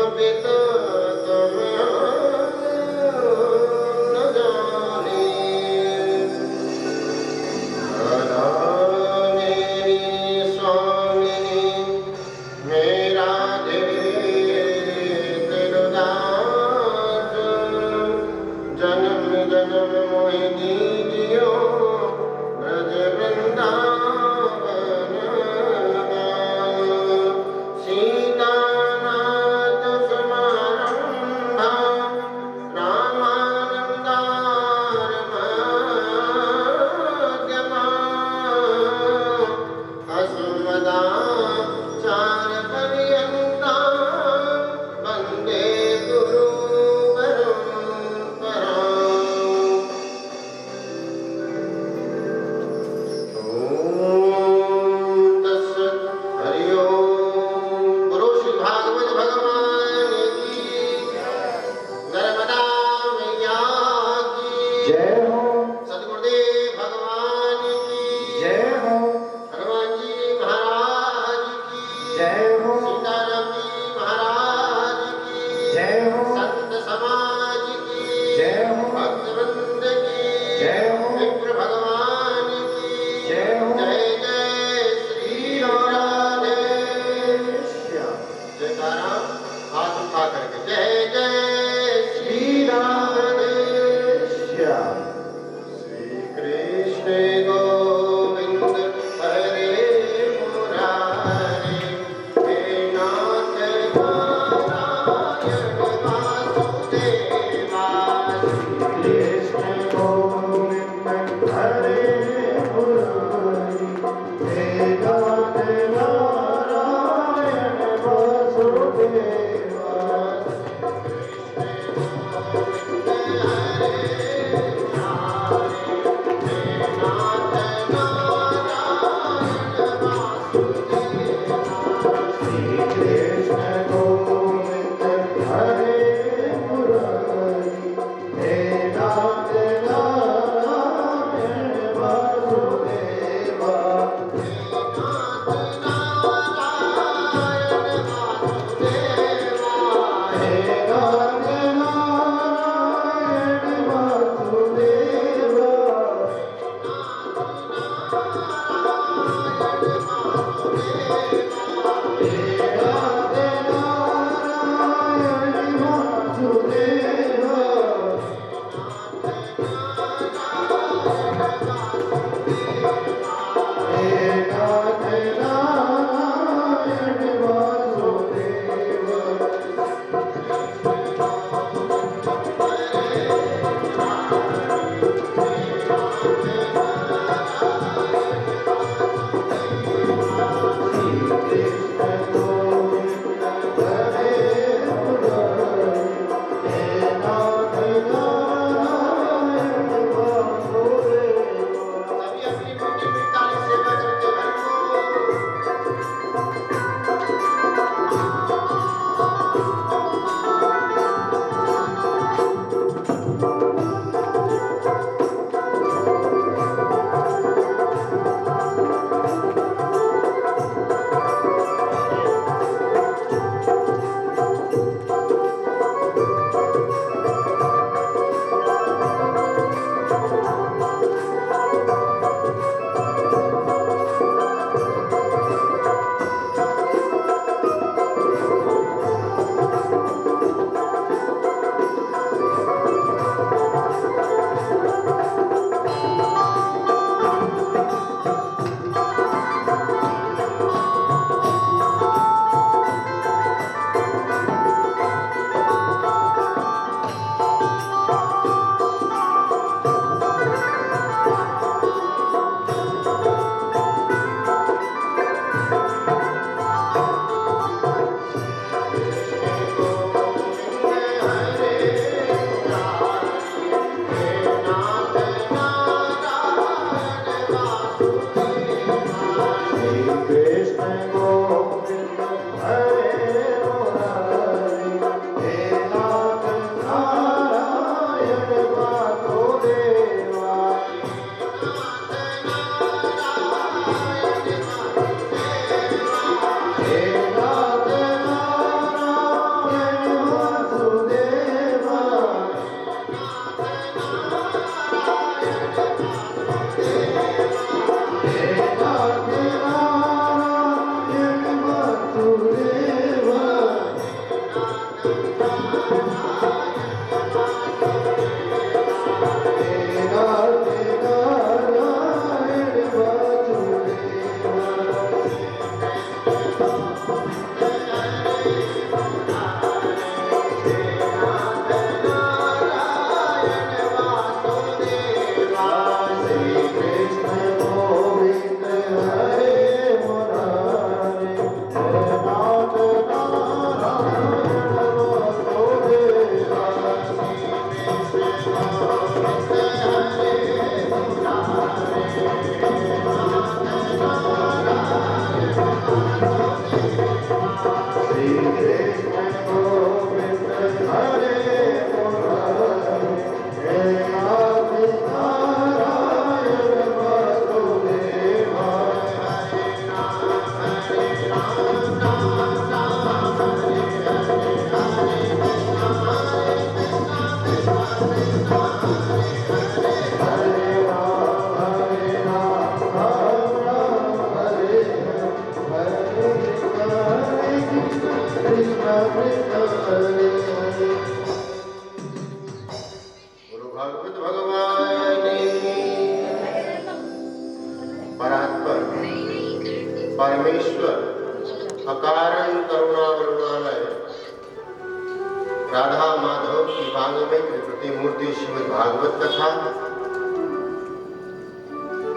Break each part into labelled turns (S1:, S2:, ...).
S1: पिता तुम न जाने, राधा मेरी स्वामिनी मेरा दे तिरुदास, जन्म जन्म मोहि दीजियो ब्रज वृंदावन गान। सीतानाथ समारंभा रामानंदार मध्यमा, अस्मदाचार्य पर्यन्ता वन्दे गुरु परम्परा। ओम तत्सत्। हरि ओम। गुरु श्री भागवत भगवान की, नर्मदा मैया की
S2: जय हो,
S1: सद्गुरुदेव भगवान की
S2: जय हो,
S1: हनुमान जी महाराज की
S2: जय हो,
S1: सीताराम जी महाराज की
S2: जय हो,
S1: संत समाज की
S2: जय हो,
S1: भक्तवृंद की
S2: जय हो,
S1: विप्र भगवान की
S2: जय हो।
S1: जय जय श्री राधे
S2: श्याम।
S1: जयकारा हाथ उठा करके जय जय श्री राधे
S2: श्याम।
S1: श्री कृष्ण गोविंद हरे मुरारे, हे नाथ नारायण वासुदेवा।
S2: कृष्ण गोविंद हरे मुरारी, हे नाथ नारायण वासुदेवा। श्री कृष्ण गोविंद हरे मुरारी, हे नाथ नारायण वासुदेवा।
S1: गुरु भागवत भगवान की परात्पर परमेश्वर अकारण करुणावरुणालय राधा माधव की भागवत प्रतिमूर्ति श्रीमद् भागवत कथा,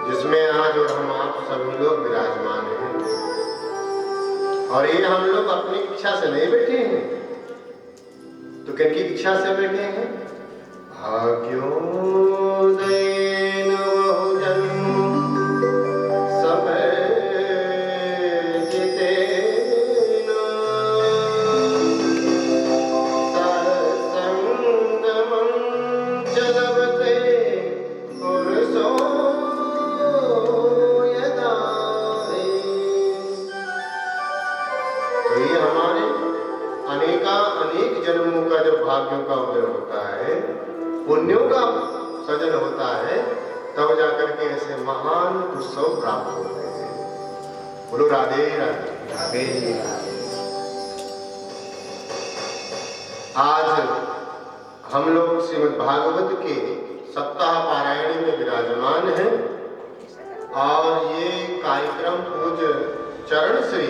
S1: जिसमें आज और हम आप सभी लोग विराजमान हैं। और ये हम लोग अपनी इच्छा से नहीं बैठे हैं, तो किनकी इच्छा से बैठे हैं? भाग्योदयेन बहुजन समर्जितेन सत्संगमं च लभते पुरुषो यदा। तो ये हमारे अनेक जन्मों का जो भाग्यों का उदय होता है, पुण्यों का सजन होता है, तब जाकर के ऐसे महान उत्सव प्राप्त होते हैं। बोलो राधे राधे राधे राधे। आज हम लोग श्रीमद् भागवत के सप्ताह पारायणी में विराजमान हैं और ये कार्यक्रम पूज्य चरण श्री,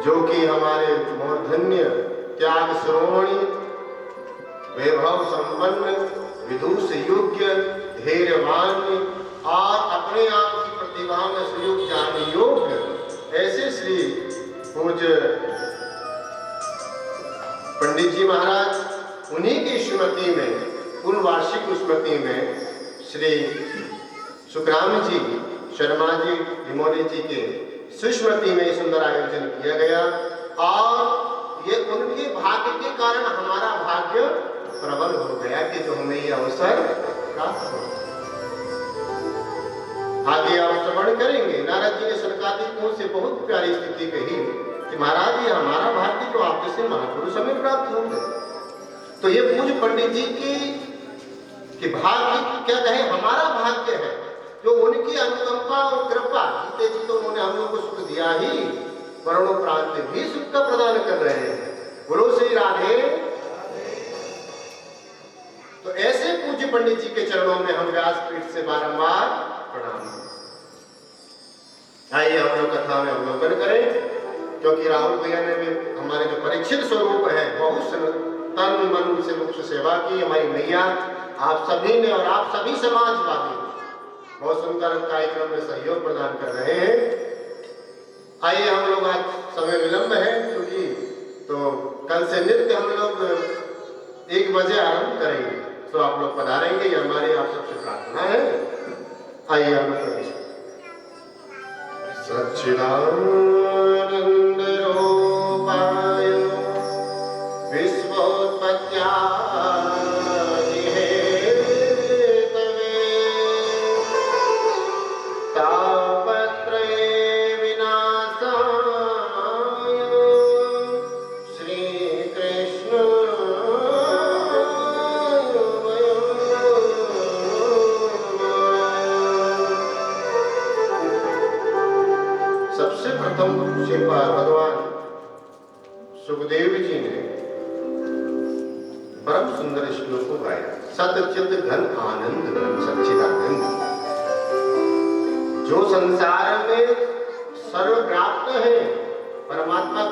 S1: जो कि हमारे मूर्धन्य त्याग श्रोमणी वैभव संपन्न विदुष योग्य धैर्यवान और अपने आप की प्रतिभा में सुयोग जाने योग्य ऐसे श्री पूज्य पंडित जी महाराज, उन्हीं की स्मृति में पूर्ण वार्षिक स्मृति में श्री सुखराम जी शर्मा जी लिमोनी जी के सुस्मृति में सुंदर आयोजन किया गया। और ये उनके भाग्य के कारण हमारा भाग्य प्रबल हो गया कि जो हमें ये अवसर प्राप्त हो। आगे आप श्रवण करेंगे, नारद जी ने सनकादिक मुंह से बहुत प्यारी स्थिति कही कि महाराज ये हमारा भाग्य तो आप जैसे महापुरुष हमें प्राप्त हो गए। तो ये पूज्य पंडित जी की भाग्य क्या कहे, हमारा भाग्य है जो उनकी अनुकंपा और कृपा, जीते जी तो उन्होंने हम लोग को सुख दिया ही, वरुणों प्रांत भी सुख का प्रदान कर रहे हैं। बोलो श्री राधे। तो ऐसे पूज्य पंडित जी के चरणों में हम व्यासपीठ से बारंबार प्रणाम। आइए हम लोग कथा में अवलोकन करें, क्योंकि राहुल भैया ने भी हमारे जो परीक्षित स्वरूप है बहुत तन मन से मुख सेवा की। हमारी मैया आप सभी ने और आप सभी समाजवादी बहुत सुंदर कार्यक्रम में सहयोग प्रदान कर रहे हैं। आइए हम लोग, आज समय विलंब है क्योंकि तो कल से नृत्य हम लोग 1 बजे आरंभ करेंगे, तो आप लोग पधारेंगे, ये हमारी आप सबसे प्रार्थना है। आइए हम लोग सच्चिदानंद रूपाय विश्वोत्पत्त्यादि हेतवे तापत्रये विनाशाय सबसे प्रथम श्री भगवान सुखदेव जी ने परम सुंदर श्लोक को गाया। सतचित घन आनंद घन सच्चिदानंद, जो संसार में सर्वव्याप्त है, परमात्मा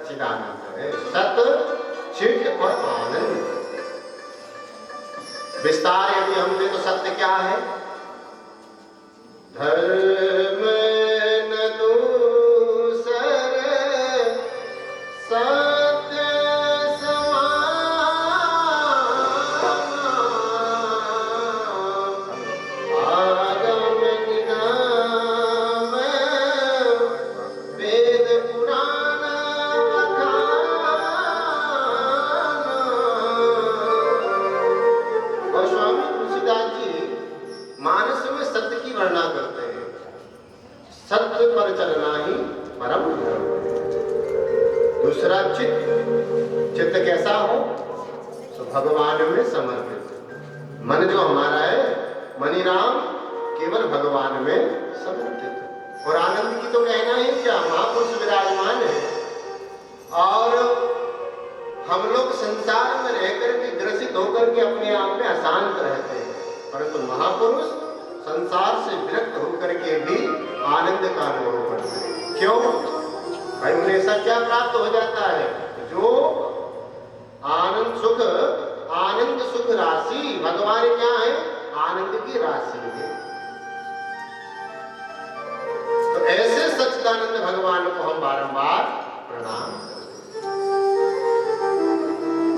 S1: सच्चिदानंद है। सत, चित और आनंद। विस्तार यदि हम दें तो सत्य क्या है? धर्म न दूसर सत्य समान, आगम निगम वेद पुराण अखान। और स्वामी तुलसीदास जी मानस में सत्य की वर्णना करते हैं। सत्य पर चलना ही परम धर्म है। दूसरा चित्त, चित्त कैसा हो? तो भगवान में समर्पित। मन जो हमारा है, मनी राम केवल भगवान में समर्पित। और आनंद की तो कहना ही क्या, महापुरुष विराजमान है। और हम लोग संसार में रहकर के ग्रसित होकर के अपने आप में अशांत रहते हैं, परंतु महापुरुष संसार से विरक्त होकर के भी आनंद का अनुभव करते हैं। क्यों भाई? उन्हें ऐसा क्या प्राप्त हो जाता है? जो आनंद सुख राशि, भगवान क्या है? आनंद की राशि है। तो ऐसे सच्चिदानंद भगवान को हम बारंबार प्रणाम करते हैं।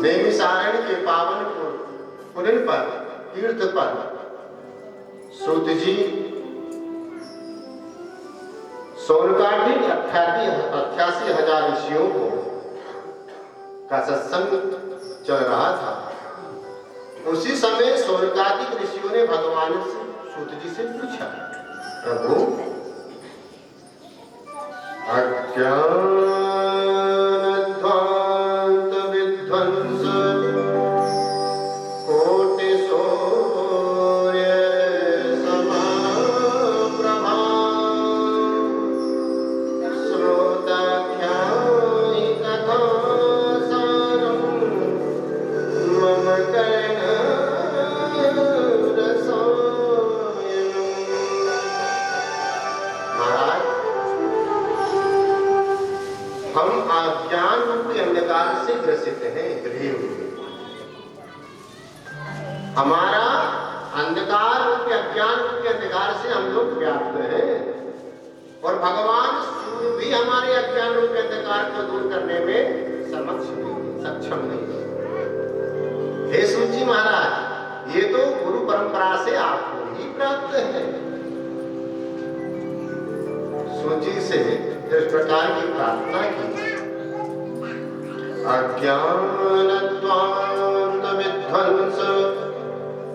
S1: नैमिषारण्य के पावन पुलिन पर, तीर्थ पर सूत जी सोनकाठी 88,000 ऋषियों को का सत्संग चल रहा था। उसी समय सोनकादिक ऋषियों ने भगवान से, सूत जी से पूछा, प्रभु अज्ञान ध्वांत विध्वंस कोटि सूर्य समप्रभा श्रोताख्यायि कथा सारं मम कर्ण रसायनम्। महाराज, हम अज्ञान रूपी अंधकार से ग्रसित हैं, गृह हुए। हमारा अंधकार रूपी, अज्ञान रूपी अंधकार से हम लोग व्याप्त हैं। और भगवान सूर्य भी हमारे अज्ञान रूपी अंधकार को दूर करने में सक्षम नहीं। हे सूची महाराज, ये तो गुरु परंपरा से आपको ही प्राप्त है। सूची से इस प्रकार की प्रार्थना की, अज्ञानध्वांत विध्वंस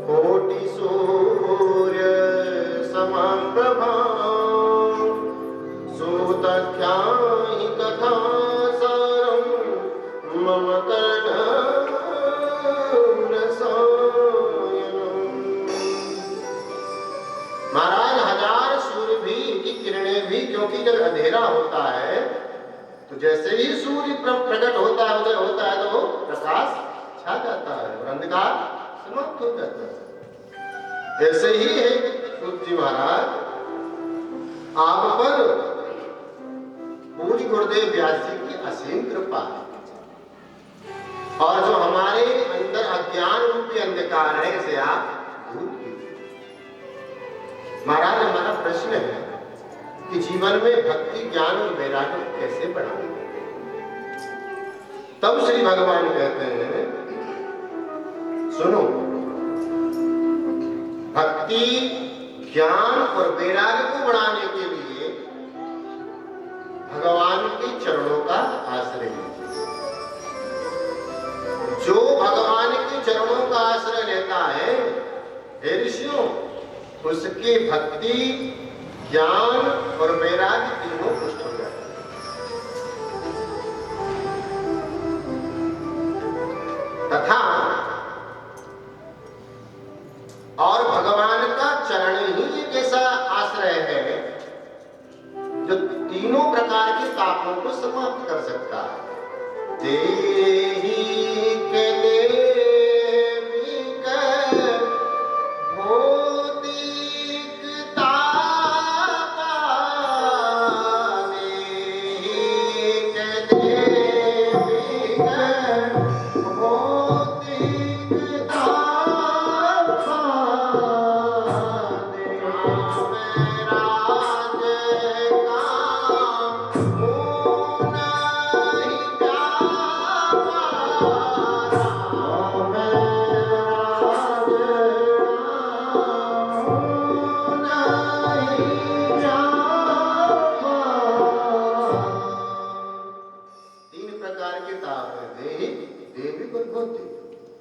S1: कोटि सूर्य समप्रभा सूतख्यायि कथा सारं मम कर्ण रसायनम्। महाराज, 1000 सूर्य भी की किरणें भी, क्योंकि जब अंधेरा होता है तो जैसे ही सूर्य प्रकट होता है, उदय होता है, तो प्रकाश छा जाता है और अंधकार समाप्त हो जाता है। ऐसे ही है सूत जी महाराज, आप पर पूज्य गुरुदेव व्यास जी की असीम कृपा है। और जो हमारे अंदर अज्ञान रूपी अंधकार है, इसे आप दूर कीजिए। महाराज, हमारा प्रश्न है कि जीवन में भक्ति, ज्ञान और वैराग्य कैसे बढ़ाएं? तब श्री भगवान कहते हैं, सुनो, भक्ति, ज्ञान और वैराग्य को बढ़ाने के लिए भगवान के चरणों का आश्रय लीजिए। जो भगवान के चरणों का आश्रय लेता है, हे ऋषियों, उसकी भक्ति, ज्ञान और वैराग्य तीनों पुष्ट हो जाते हैं। तथा और भगवान का चरण ही एक ऐसा आश्रय है जो तीनों प्रकार के तापों को समाप्त कर सकता है। देहि के देवी के भौतिक तापा, देहि के देवी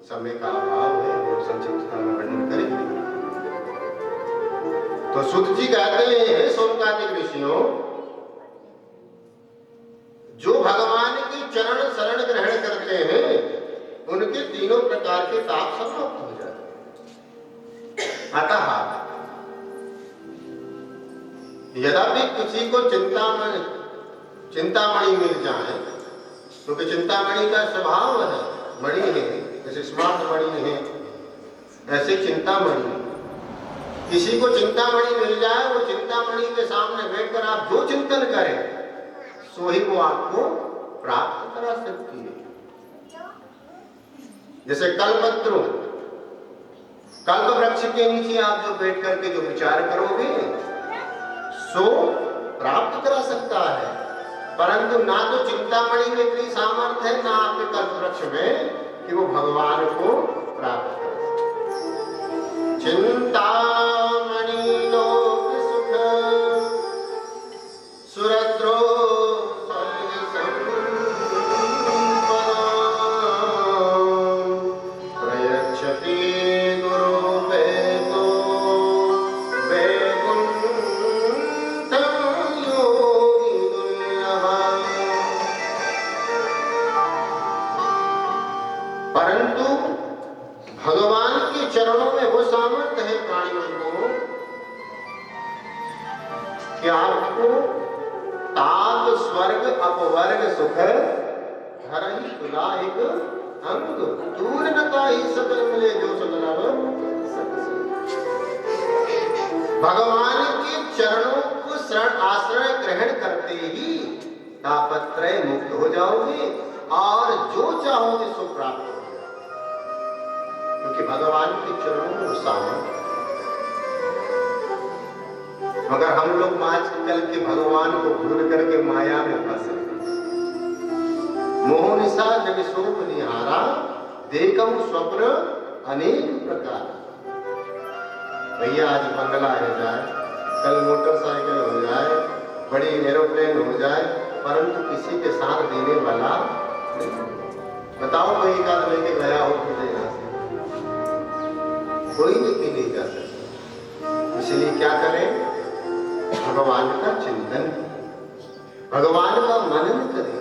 S1: समय का अभाव है और संक्षिप्तता में वर्णन करेंगे। तो सूत जी कहते हैं, सोनकादिक ऋषियों, जो भगवान की चरण शरण ग्रहण करते हैं उनके तीनों प्रकार के ताप समाप्त हो जाते हैं। अतः यद्यपि किसी को चिंतामणि मिल जाए, क्योंकि चिंतामणि का स्वभाव है, मणि है, जैसे स्मार्ट मणि है ऐसे चिंतामणि, किसी को चिंतामणि मिल जाए, वो चिंतामणि के सामने बैठकर आप जो चिंतन करें सो ही वो आपको प्राप्त करा सकती है। जैसे कल्पत्रु, कल्प वृक्ष के नीचे आप जो बैठ करके जो विचार करोगे सो प्राप्त करा सकता है, परंतु ना तो चिंतामणि में इतनी सामर्थ्य है, ना आपके कल्प वृक्ष में कि वो भगवान को प्राप्त कर सके। चिंतामणि लोक सुख सुरद्रो प्रयच्छति गुरुवेदो वैकुंठं योगी दुर्लभः। परंतु भगवान के चरणों में वो सामर्थ्य है प्राणियों को कि आपको ताप स्वर्ग अपवर्ग सुख हर ही तुला एक अंग दूर नता ही सकल मिले जो सदनव। भगवान के चरणों को शरण आश्रय ग्रहण करते ही तापत्रय मुक्त हो जाओगे और जो चाहोगे सो प्राप्त हो जाओगे, क्योंकि भगवान के चरणों में सामर्थ्य। मगर हम लोग आजकल के भगवान को भूल करके माया में फंसे। मोह निशा जग शोभ निहारा देखम स्वप्न अनेक प्रकार। भैया आज बंगला हो जाए, कल मोटरसाइकिल हो जाए, बड़ी एरोप्लेन हो जाए, परंतु किसी के साथ देने वाला बताओ कोई एक आदमी लेके गया हो मुझे यहाँ से, कोई लेके नहीं जा सकता। इसलिए क्या करें, भगवान का चिंतन, भगवान का मनन करें,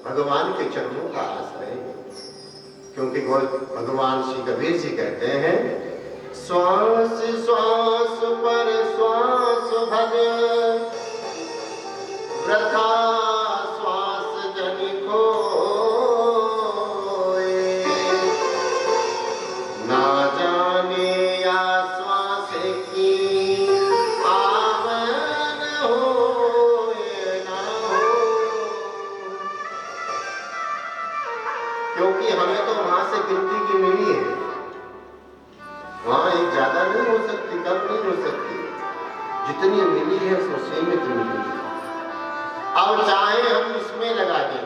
S1: भगवान के चरणों का आश्रय। क्योंकि भगवान श्री कबीर जी कहते हैं, श्वास श्वास पर श्वास भज वृथा श्वास जन खोए, ना जाने आश्वास की आवन होए ना हो। क्योंकि हमें तो वहां से गिनती की मिली है, वहां एक ज्यादा नहीं हो सकती, कम नहीं हो सकती, जितनी मिली है सो सीमित मिली है। अब चाहे हम इसमें लगा दें,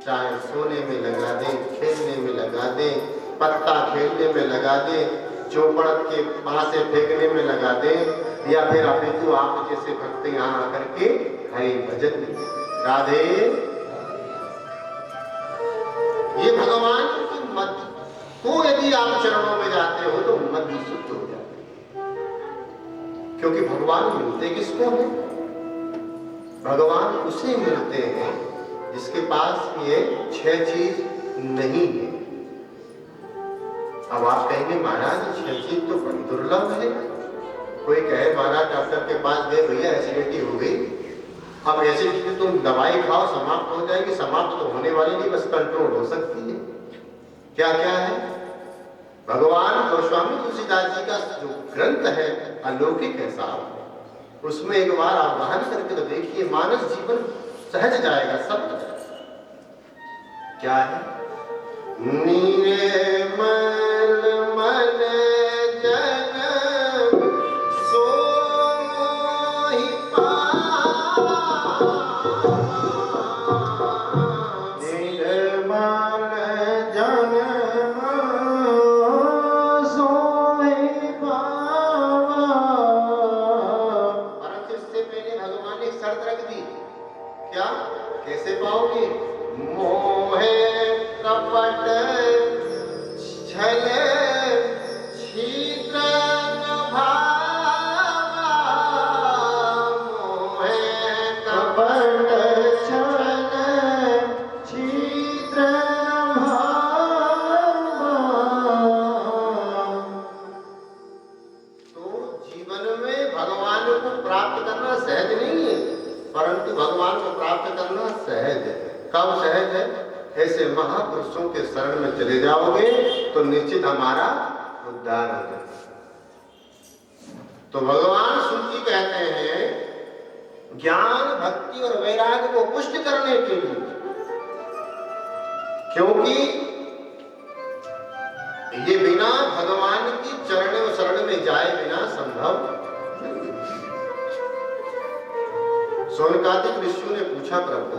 S1: चाहे सोने में लगा दें, खेलने में लगा दें, पत्ता खेलने में लगा दें, चौपड़ के पासे फेंकने में लगा दें, या फिर अभी तो आप जैसे भक्त यहाँ आकर के हरि भजन राधे, ये भगवान की मत को यदि आप चरणों में जाते हो तो मत शुद्ध हो जाते, क्योंकि भगवान मिलते किसको हैं? भगवान उसे मिलते हैं जिसके पास ये 6 चीज नहीं है। अब आप कहेंगे महाराज 6 चीज तो बड़ी दुर्लभ है। कोई कहे महाराज डॉक्टर के पास गए, भैया एसिडिटी हो गई, अब एसिडिटी तुम दवाई खाओ समाप्त हो जाएगी, समाप्त तो होने वाली नहीं, बस कंट्रोल हो सकती है। क्या क्या है? भगवान गोस्वामी तुलसीदास जी का जो ग्रंथ है अलौकिक है साहब, उसमें एक बार आप वाहन करके तो देखिए, मानस जीवन सहज जाएगा सब। क्या है? निर्मल मन जन सोहि पावा, निर्मल जन सोहि पावा। परंतु इससे पहले भगवान ने एक शर्त रख दी। क्या? कैसे पाओगे? मोहे कपट कब सहज है? ऐसे महापुरुषों के शरण में चले जाओगे तो निश्चित हमारा उद्धार हो जाएगा। तो भगवान सूत जी कहते हैं ज्ञान, भक्ति और वैराग्य को पुष्ट करने के लिए, क्योंकि ये बिना भगवान की चरण और शरण में जाए बिना संभव नहीं। शौनकादिक ऋषियों ने पूछा, प्रभु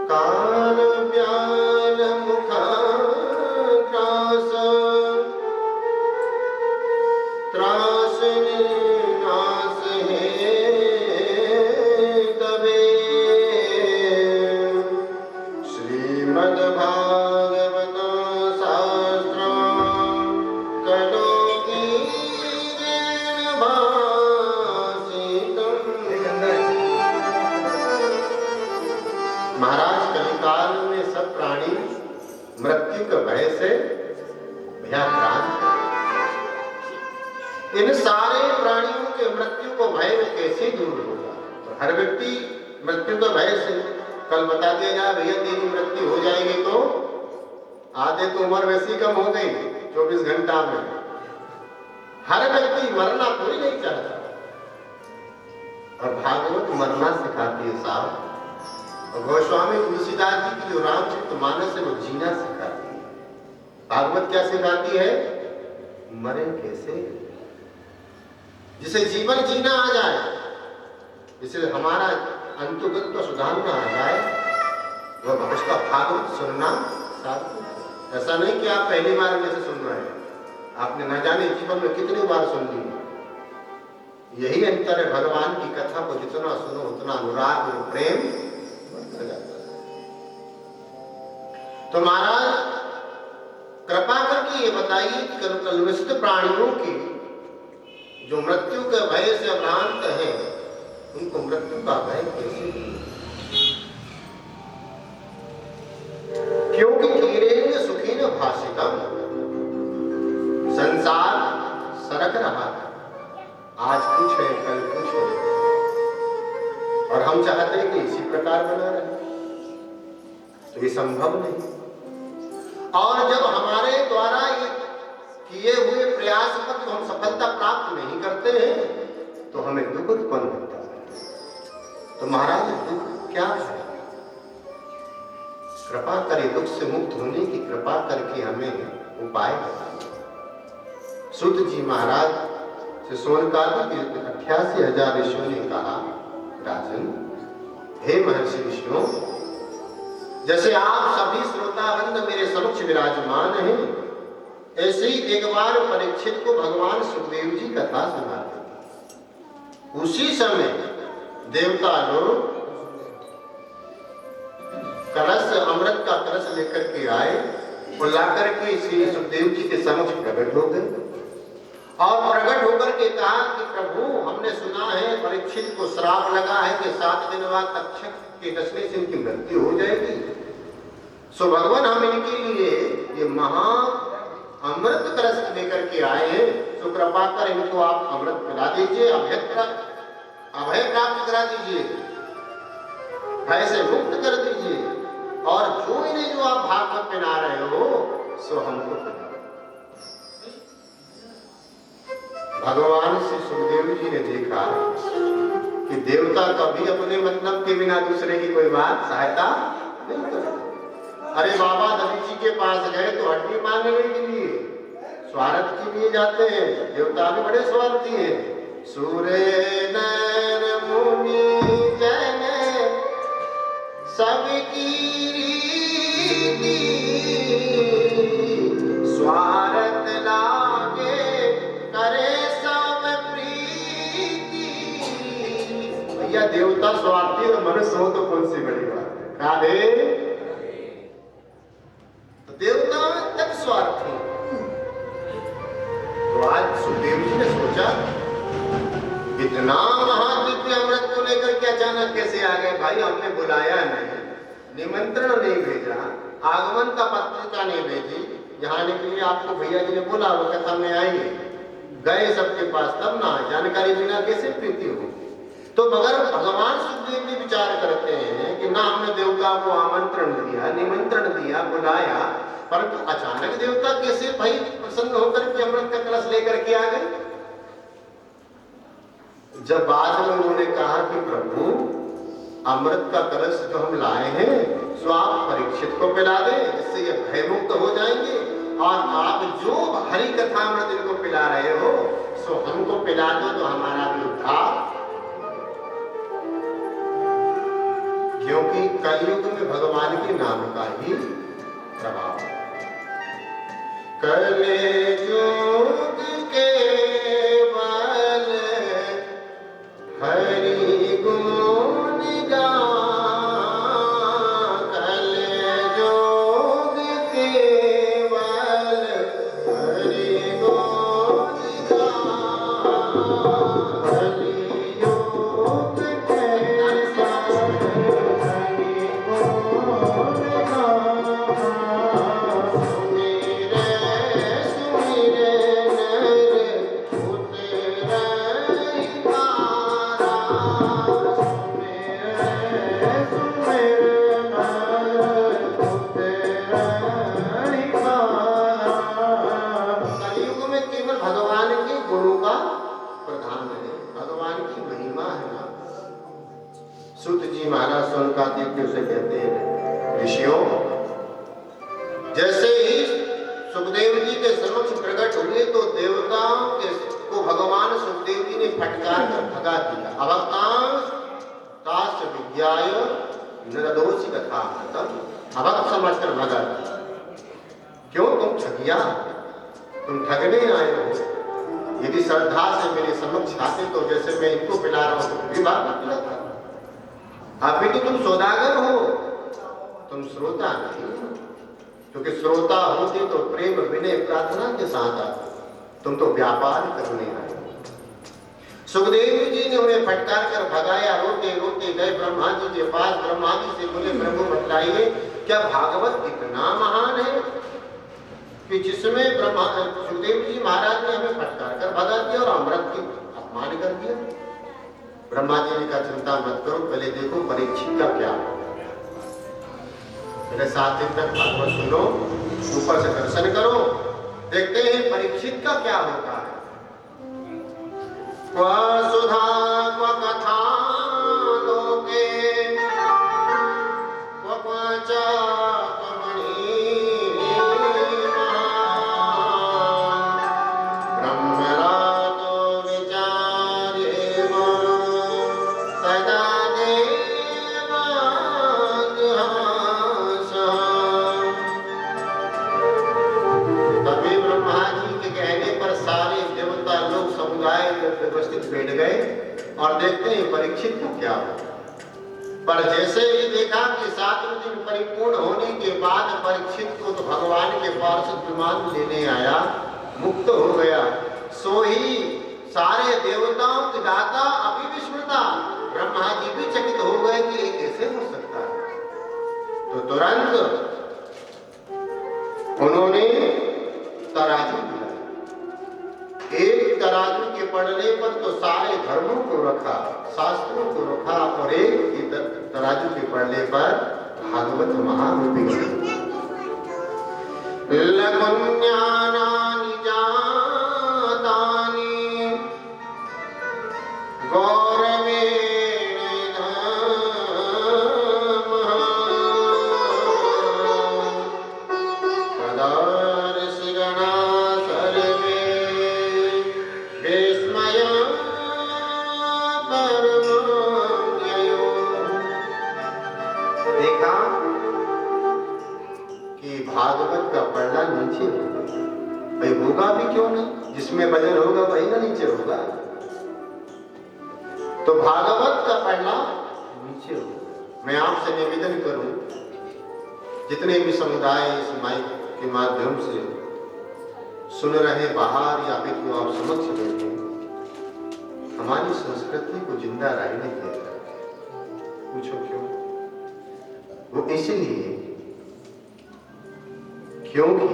S1: कान प्यान मुखा त्रास त्रास नास है तबे श्रीमद् भागवत शास्त्र कलो कीरेण भासितम्। महाराज कलिकाल में सब प्राणी मृत्यु के भय से भयाक्रांत हैं। इन सारे प्राणियों के मृत्यु को भय कैसे दूर होगा? तो हर व्यक्ति मृत्यु का भय से, कल बता दिया जाए भैया तेरी मृत्यु हो जाएगी तो आधे तो उम्र वैसी कम हो गई 24 घंटा में। हर व्यक्ति मरना कोई नहीं चाहता, और भागवत मरना सिखाती है साहब। और गोस्वामी तुलसीदास जी की जो रामचरितमानस है वो जीना सिखाती है। भागवत क्या सिखाती है? मरे कैसे, जिसे जीवन जीना आ जाए, जिसे हमारा अंतुगत को सुधारना आ जाए, वह उसका भागवत सुनना सार्थक। ऐसा नहीं कि आप पहली बार में से सुन रहे हैं, आपने न जाने जीवन में कितनी बार सुन ली। यही अंतर है, भगवान की कथा को जितना सुनो उतना अनुराग और प्रेम बढ़ता जाता है। तो महाराज कृपा करके ये बताइए कि कलुषित प्राणियों की जो मृत्यु के भय से भ्रांत हैं, उनको मृत्यु का भय कैसे? क्योंकि कीरेण सुखीन भाषितम, संसार सरक रहा है, आज कुछ है कल कुछ हो, और हम चाहते हैं कि इसी प्रकार बना रहे, तो ये संभव नहीं। और जब हमारे द्वारा ये किए हुए प्रयास पर तो हम सफलता प्राप्त नहीं करते हैं तो हमें दुख उत्पन्न होता है। तो महाराज दुख क्या है? कृपा करे, दुख से मुक्त होने की कृपा करके हमें उपाय बताइए। सूत जी महाराज से शौनकादिक 88,000 ऋषियों ने कहा, राजन हे महर्षि ऋषियों, जैसे आप सभी श्रोताबंद मेरे समक्ष विराजमान हैं, ऐसे ही एक बार परीक्षित को भगवान सुखदेव जी कथा सुनाते। उसी समय देवता लोग कलश, अमृत का कलश लेकर के आए और लाकर के श्री सुखदेव जी के समक्ष प्रकट हो गए, और प्रकट होकर के कहा कि प्रभु हमने सुना है परीक्षित को श्राप लगा है कि 7 दिन बाद तक्षक के डसने से इनकी मृत्यु हो जाएगी। सो भगवान हम इनके लिए ये महा अमृत कलश लेकर के आए हैं, तो कृपा कर इनको आप अमृत पिला दीजिए, अभय प्राप्त करा दीजिए, भय से मुक्त कर दीजिए, और जो इन्हें जो आप भागवत पिला रहे हो सो हमको पिला। भगवान श्री सुखदेव जी ने देखा कि देवता कभी अपने मतलब के बिना दूसरे की कोई बात सहायता नहीं करते। अरे बाबा दधी जी के पास गए तो हड्डी मांगने के लिए, स्वार्थ के लिए जाते हैं। देवता भी बड़े स्वार्थी हैं। सूर्य नर मुनि जन सबकी रीति, स्वार्थ लागे करे सब प्रीति। भैया देवता स्वार्थी और मनुष्य हो तो कौन सी बड़ी बात है? राधे। देवता तक स्वार्थी। तो आज सुखदेव जी ने सोचा इतना महादिव्य अमृत को लेकर के अचानक कैसे आ गए? भाई हमने बुलाया नहीं, निमंत्रण नहीं भेजा, आगमन का पत्रिका नहीं भेजी, यहाँ आने के लिए आपको भैया जी ने बोला वो कथा में आएंगे, गए सबके पास, तब ना जानकारी बिना कैसे प्रीति होगी? तो मगर भगवान सुखदेव जी विचार करते हैं कि ना हमने देवता को आमंत्रण आमंत्रण दिया, निमंत्रण दिया, बुलाया, परंतु अचानक देवता कैसे भाई प्रसन्न होकर के अमृत का कलश लेकर के आ गए? जब बाद में उन्होंने कहा कि प्रभु अमृत का कलश जो हम लाए हैं सो आप परीक्षित को पिला दें, जिससे ये भयमुक्त हो जाएंगे, और आप जो हरि कथा अमृत इनको पिला रहे हो सो हमको पिला दो तो हमारा भी उद्धार। क्योंकि कलयुग में भगवान के नाम का ही प्रभाव है। कलयुग के बल हरि गुण गान, कलयुग के बल हरि गुण गान, कलयुग के कलयुग में केवल भगवान के गुणों का प्रधान है, भगवान की महिमा है ना। सूत जी महाराज सोनकादित्य से कहते हैं, ऋषियों जैसे ही सुखदेव जी के समक्ष प्रकट हुए तो देवताओं को भगवान सुखदेव जी ने फटकार कर भगा दिया। अभक्तांश तास्य विज्ञाय नरदोषी कथा, अभक्त समझकर भगा दिया। क्यों? तुम ठगिया, तुम ठगने आए हो। यदि श्रद्धा से मेरे समक्ष आते तो जैसे मैं इनको पिला रहा हूं तो भी बात पिलाता। अभी तो तुम सौदागर हो, तुम श्रोता नहीं, क्योंकि श्रोता होते तो प्रेम विनय प्रार्थना के साथ आते, तुम तो व्यापार करने आए। सुखदेव जी ने उन्हें फटकार कर भगाया। रोते रोते गए ब्रह्मा जी के पास। ब्रह्मा जी से बोले, प्रभु बतलाइए क्या भागवत इतना महान है कि जिसमें ब्रह्मा सुखदेव जी महाराज ने हमें फटकार कर भगा दिया और अमृत की अपमान कर दिया। ब्रह्मा जी ने कहा चिंता मत करो, पहले देखो परीक्षित का क्या है। मेरे साथ दिन तक भागवत सुनो, ऊपर से दर्शन करो, देखते हैं परीक्षित का क्या होता है। क्व सुधा क्व कथा लोके, क्व क्वच व्यवस्थित बैठ गए और देखते हैं परीक्षित का क्या हो। पर जैसे ही देखा कि 7 दिन परिपूर्ण होने के बाद परीक्षित को तो भगवान के पार्षद विमान लेने आया, मुक्त हो गया, सो ही सारे देवताओं के दाता अभिविस्मृता ब्रह्मा जी भी चकित हो गए कि ये कैसे हो सकता है। तो तुरंत उन्होंने तराजू दिया। एक तराजू के पड़ने पर तो सारे धर्मों को रखा, शास्त्रों को रखा, और एक तराजू के पड़ने पर भागवत महारूपी लघुन्यानानि जातानि गौरवेण तदर्शिगणा सर्वे विस्मयं परमं। देखा कि भागवत का पढ़ना नीचे होगा, भाई होगा भी क्यों नहीं, जिसमें भजन होगा वही ना नीचे होगा। तो भागवत का पढ़ना नीचे होगा। मैं आपसे निवेदन करूं, जितने भी समुदाय इस माइक के माध्यम से सुन रहे बाहर या फिर जो आप समक्ष बैठे, हमारी संस्कृति को जिंदा रहने देता। पूछो क्यों? वो इसलिए क्योंकि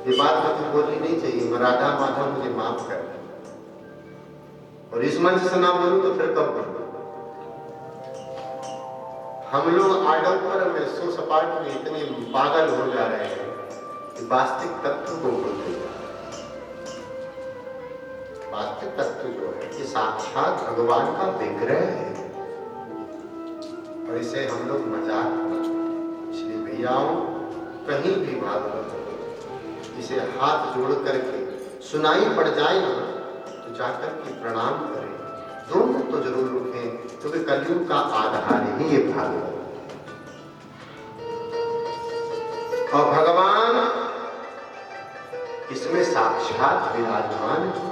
S1: ये बात मुझे बोलनी नहीं चाहिए, मैं राधा माधव मुझे माफ कर, और इस मंच से ना बोलूं तो फिर कब बोलूं। हम लोग आडंबर में सुसपाट में इतने पागल हो जा रहे हैं कि वास्तविक तत्व को भूलते जा रहे हैं। वास्तविक तत्व जो है कि साक्षात भगवान का विग्रह है और इसे हम लोग मजाक बनाते। इसलिए भैयाओं, कहीं भी भागवत इसे हाथ जोड़ करके सुनाई पड़ जाए ना तो जाकर के प्रणाम करें, 2 मिनट तो जरूर रुकें, क्योंकि कलयुग का आधार ही ये भागवत। और भगवान इसमें साक्षात विराजमान है।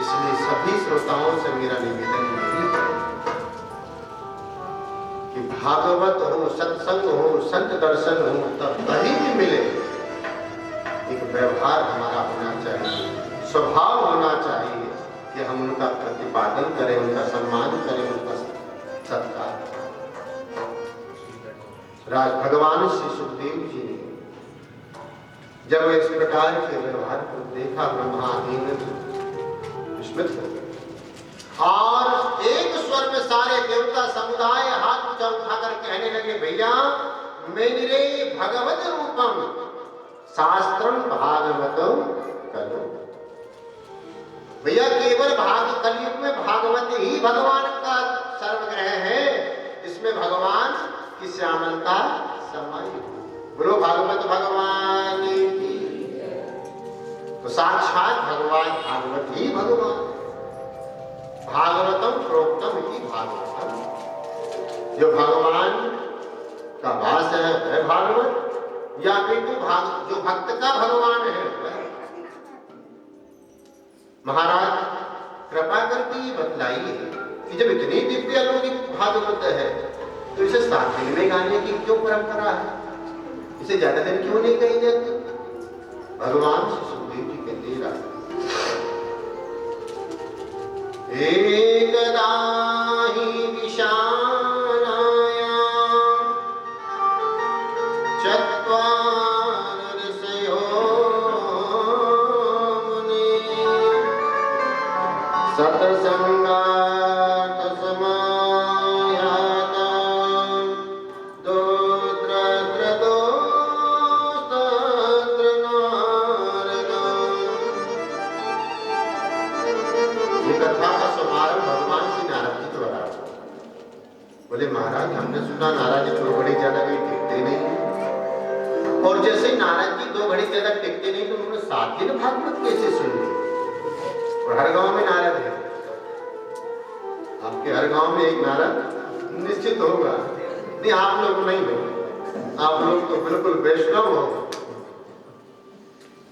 S1: इसलिए सभी श्रोताओं से मेरा निवेदन यही है कि भागवत हो, सत्संग हो, संत दर्शन हो, तब कहीं भी मिले एक व्यवहार हमारा होना चाहिए, स्वभाव होना चाहिए कि हम उनका प्रतिपादन करें, उनका सम्मान करें, उनका सत्कार करें। भगवान श्री सुखदेव जी ने जब इस प्रकार के व्यवहार को देखा, ब्रह्मा आदि विस्मित हो गए और एक स्वर में सारे देवता समुदाय हाथ ऊंचा उठाकर कहने लगे, भैया मेरे भगवत रूपम शास्त्रम भागवतम करो। भैया केवल कलयुग में भागवत ही भगवान का सर्वग्रह है, इसमें भगवान की श्यामलता समाई। बोलो भागवत भगवान की। तो साक्षात भगवान भागवत ही भगवान, भागवतम प्रोक्तम ही भागवतम। जो भगवान का वास है वह भागवत, या फिर जो भक्त का भगवान है वह। महाराज कृपा करके ये बतलाइए कि जब इतनी दिव्य अलौकिक भागवत है तो इसे 7 दिन में गाने की क्यों परंपरा है? इसे ज्यादा दिन क्यों नहीं कही जाती? भगवान श्री सुखदेव जी कहते हैं, एकदा ही विशानाया चत्वार ऋषयो मुने सत्संगात् बोले महाराज हमने सुना नाराज जी 2 घड़ी ज्यादा कहीं टिकते नहीं, और जैसे नाराज जी 2 घड़ी ज्यादा टिकते नहीं तो उन्होंने 7 दिन भागवत कैसे सुन ली? और हर गांव में नारद है, आपके हर गांव में एक नारद निश्चित होगा। नहीं आप लोग नहीं हो, आप लोग तो बिल्कुल वैष्णव हो।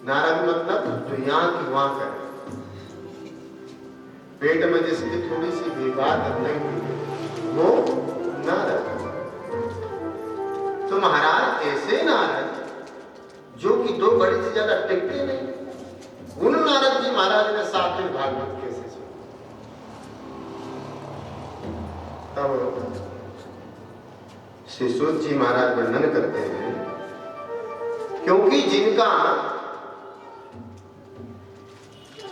S1: नारद मतलब जो यहाँ की वहां का, पेट में जिसकी थोड़ी सी भी बात नहीं वो नारद। तो महाराज ऐसे नारद जो कि 2 घड़ी से ज्यादा टिकते नहीं, उन नारद जी महाराज ने 7 दिन भागवत कैसे सुना? तब श्री सूत जी महाराज वर्णन करते हैं, क्योंकि जिनका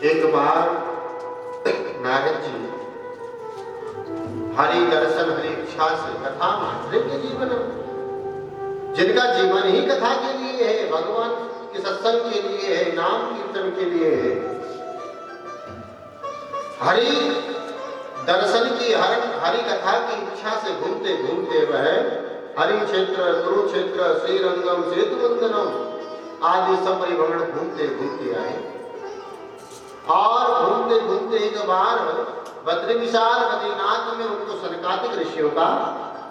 S1: एक बार नारद जी हरि दर्शन हरि इच्छा से कथा मात्र के जीवन, जिनका जीवन ही कथा के लिए है, भगवान के सत्संग के लिए है, नाम कीर्तन के लिए है, हरि दर्शन की हरि कथा की इच्छा से घूमते घूमते वह हरि क्षेत्र, कुरुक्षेत्र, श्रीरंगम, सेतुवंदनम आदि सब परिभ्रमण घूमते घूमते आए और घूमते घूमते एक बार बद्री विशाल बद्रीनाथ में उनको सनकादिक ऋषियों का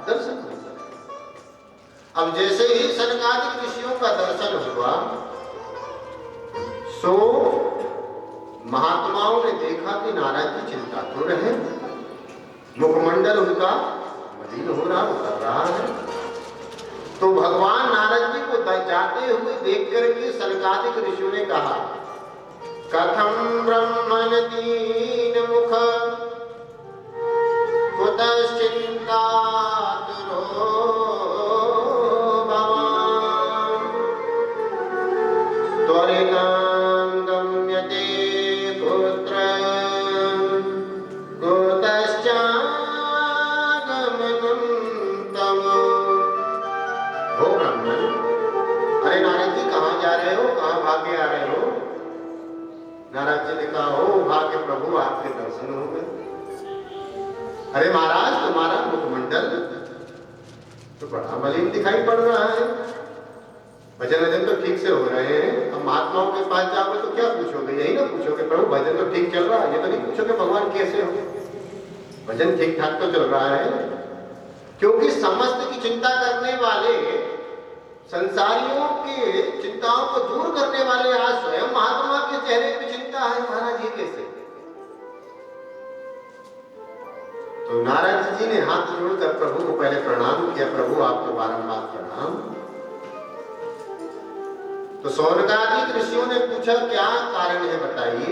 S1: दर्शन हुआ। अब जैसे ही सनकादिक ऋषियों का दर्शन हुआ सो महात्माओं ने देखा कि नारायण की चिंता तो रहे, मुखमंडल उनका मलिन हो रहा उतर रहा है। तो भगवान नारद जी को जाते हुए देख करके सनकादिक ऋषियों ने कहा, कथम ब्रह्मण दीन मुख कुतश्चिन्तातुरो भवान् त्वरितं गम्यते पुत्र कुतश्च प्रभु आपके दर्शन हो गए। अरे महाराज, तुम्हारा मुखमंडल तो बड़ा मलिन दिखाई पड़ रहा है। भजन वजन तो ठीक से हो रहे हैं, अब महात्माओं के पास जाओगे तो क्या पूछोगे? यही ना पूछोगे प्रभु भजन तो ठीक चल रहा है, ये तो नहीं पूछोगे भगवान कैसे हो। भजन ठीक ठाक तो चल रहा है, क्योंकि समस्त की चिंता करने वाले, संसारियों के चिंताओं को दूर करने वाले आज स्वयं महात्मा के चेहरे पे चिंता है। महाराज ये कैसे? तो नारायण जी ने हाथ जोड़कर प्रभु को पहले प्रणाम किया। प्रभु आपको बारंबार प्रणाम। तो सौनकादिक ऋषियों ने पूछा क्या कारण है बताइए?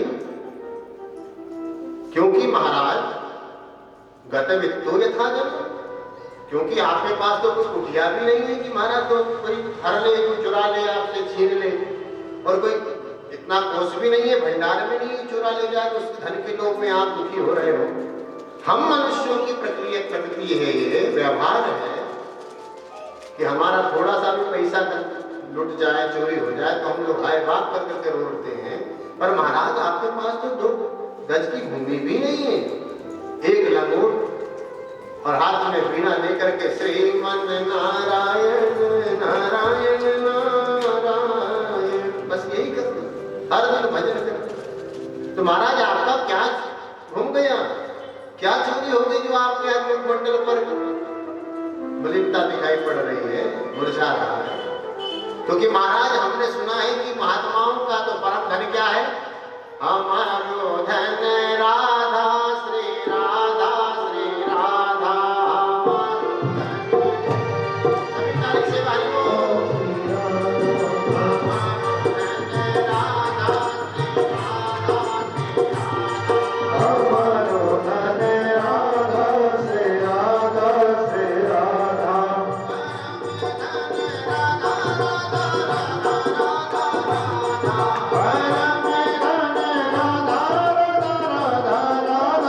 S1: क्योंकि महाराज गतवित्तो यथा जल, क्योंकि आपके पास तो कोई कुटिया भी नहीं है कि महाराज तो कोई हर ले, कोई चुरा ले, आपसे छीन ले, और कोई इतना कोष भी नहीं है, भंडार में नहीं चुरा ले जाए तो उस धन के लोभ में आप दुखी हो रहे हो। हम मनुष्यों की प्रकृति है, ये व्यवहार है कि हमारा थोड़ा सा भी पैसा लुट जाए, चोरी हो जाए तो हम लोग हाय बात कर करके रोते हैं। पर महाराज आपके पास तो 2 गज की भूमि भी नहीं है, एक लंगोट और हाथ में वीणा लेकर के श्रीमन नारायण नारायण नारायण, बस यही करते, हर दिन भजन करते। तो महाराज आपका क्या घूम गया, क्या चोरी हो गई जो आपके हाथ में मंडल पर मलिनता दिखाई पड़ रही है, मुरझा रहा है? क्योंकि महाराज हमने सुना है कि महात्माओं का तो परम धन क्या है? हमारो धन राधा श्री राधा श्री राधा, हमारो धन। सभी तारीख से भाई को हमारो धन राधा श्री राधा श्री राधा,
S2: हमारो धन राधा श्री राधा श्री राधा, परम धन राधा राधा राधा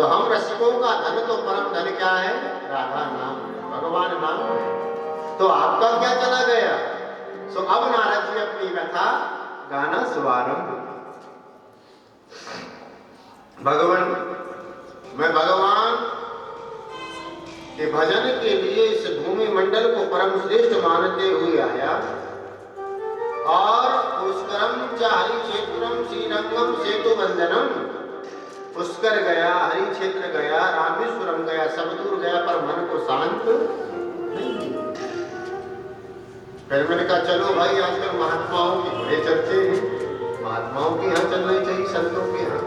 S1: तो हम रसिकों का धन तो परम धन क्या है? राधा नाम, भगवान नाम है। तो आपका क्या चला गया? सो अब नारद जी अपनी व्यथा गाना शुभारंभ। भगवान, मैं भगवान के भजन के लिए इस भूमि मंडल को परम श्रेष्ठ मानते हुए आया और पुष्करम च हरि क्षेत्रम श्रीरंगम सेतु बंधनम, पुष्कर गया, हरि क्षेत्र गया, रामेश्वरम गया, सब दूर गया, पर मन को शांत नहीं। फिर मैंने कहा चलो भाई, आजकल महात्माओं की बड़े चर्चे हैं, महात्माओं के यहाँ चलना ही चाहिए, संतों के यहाँ।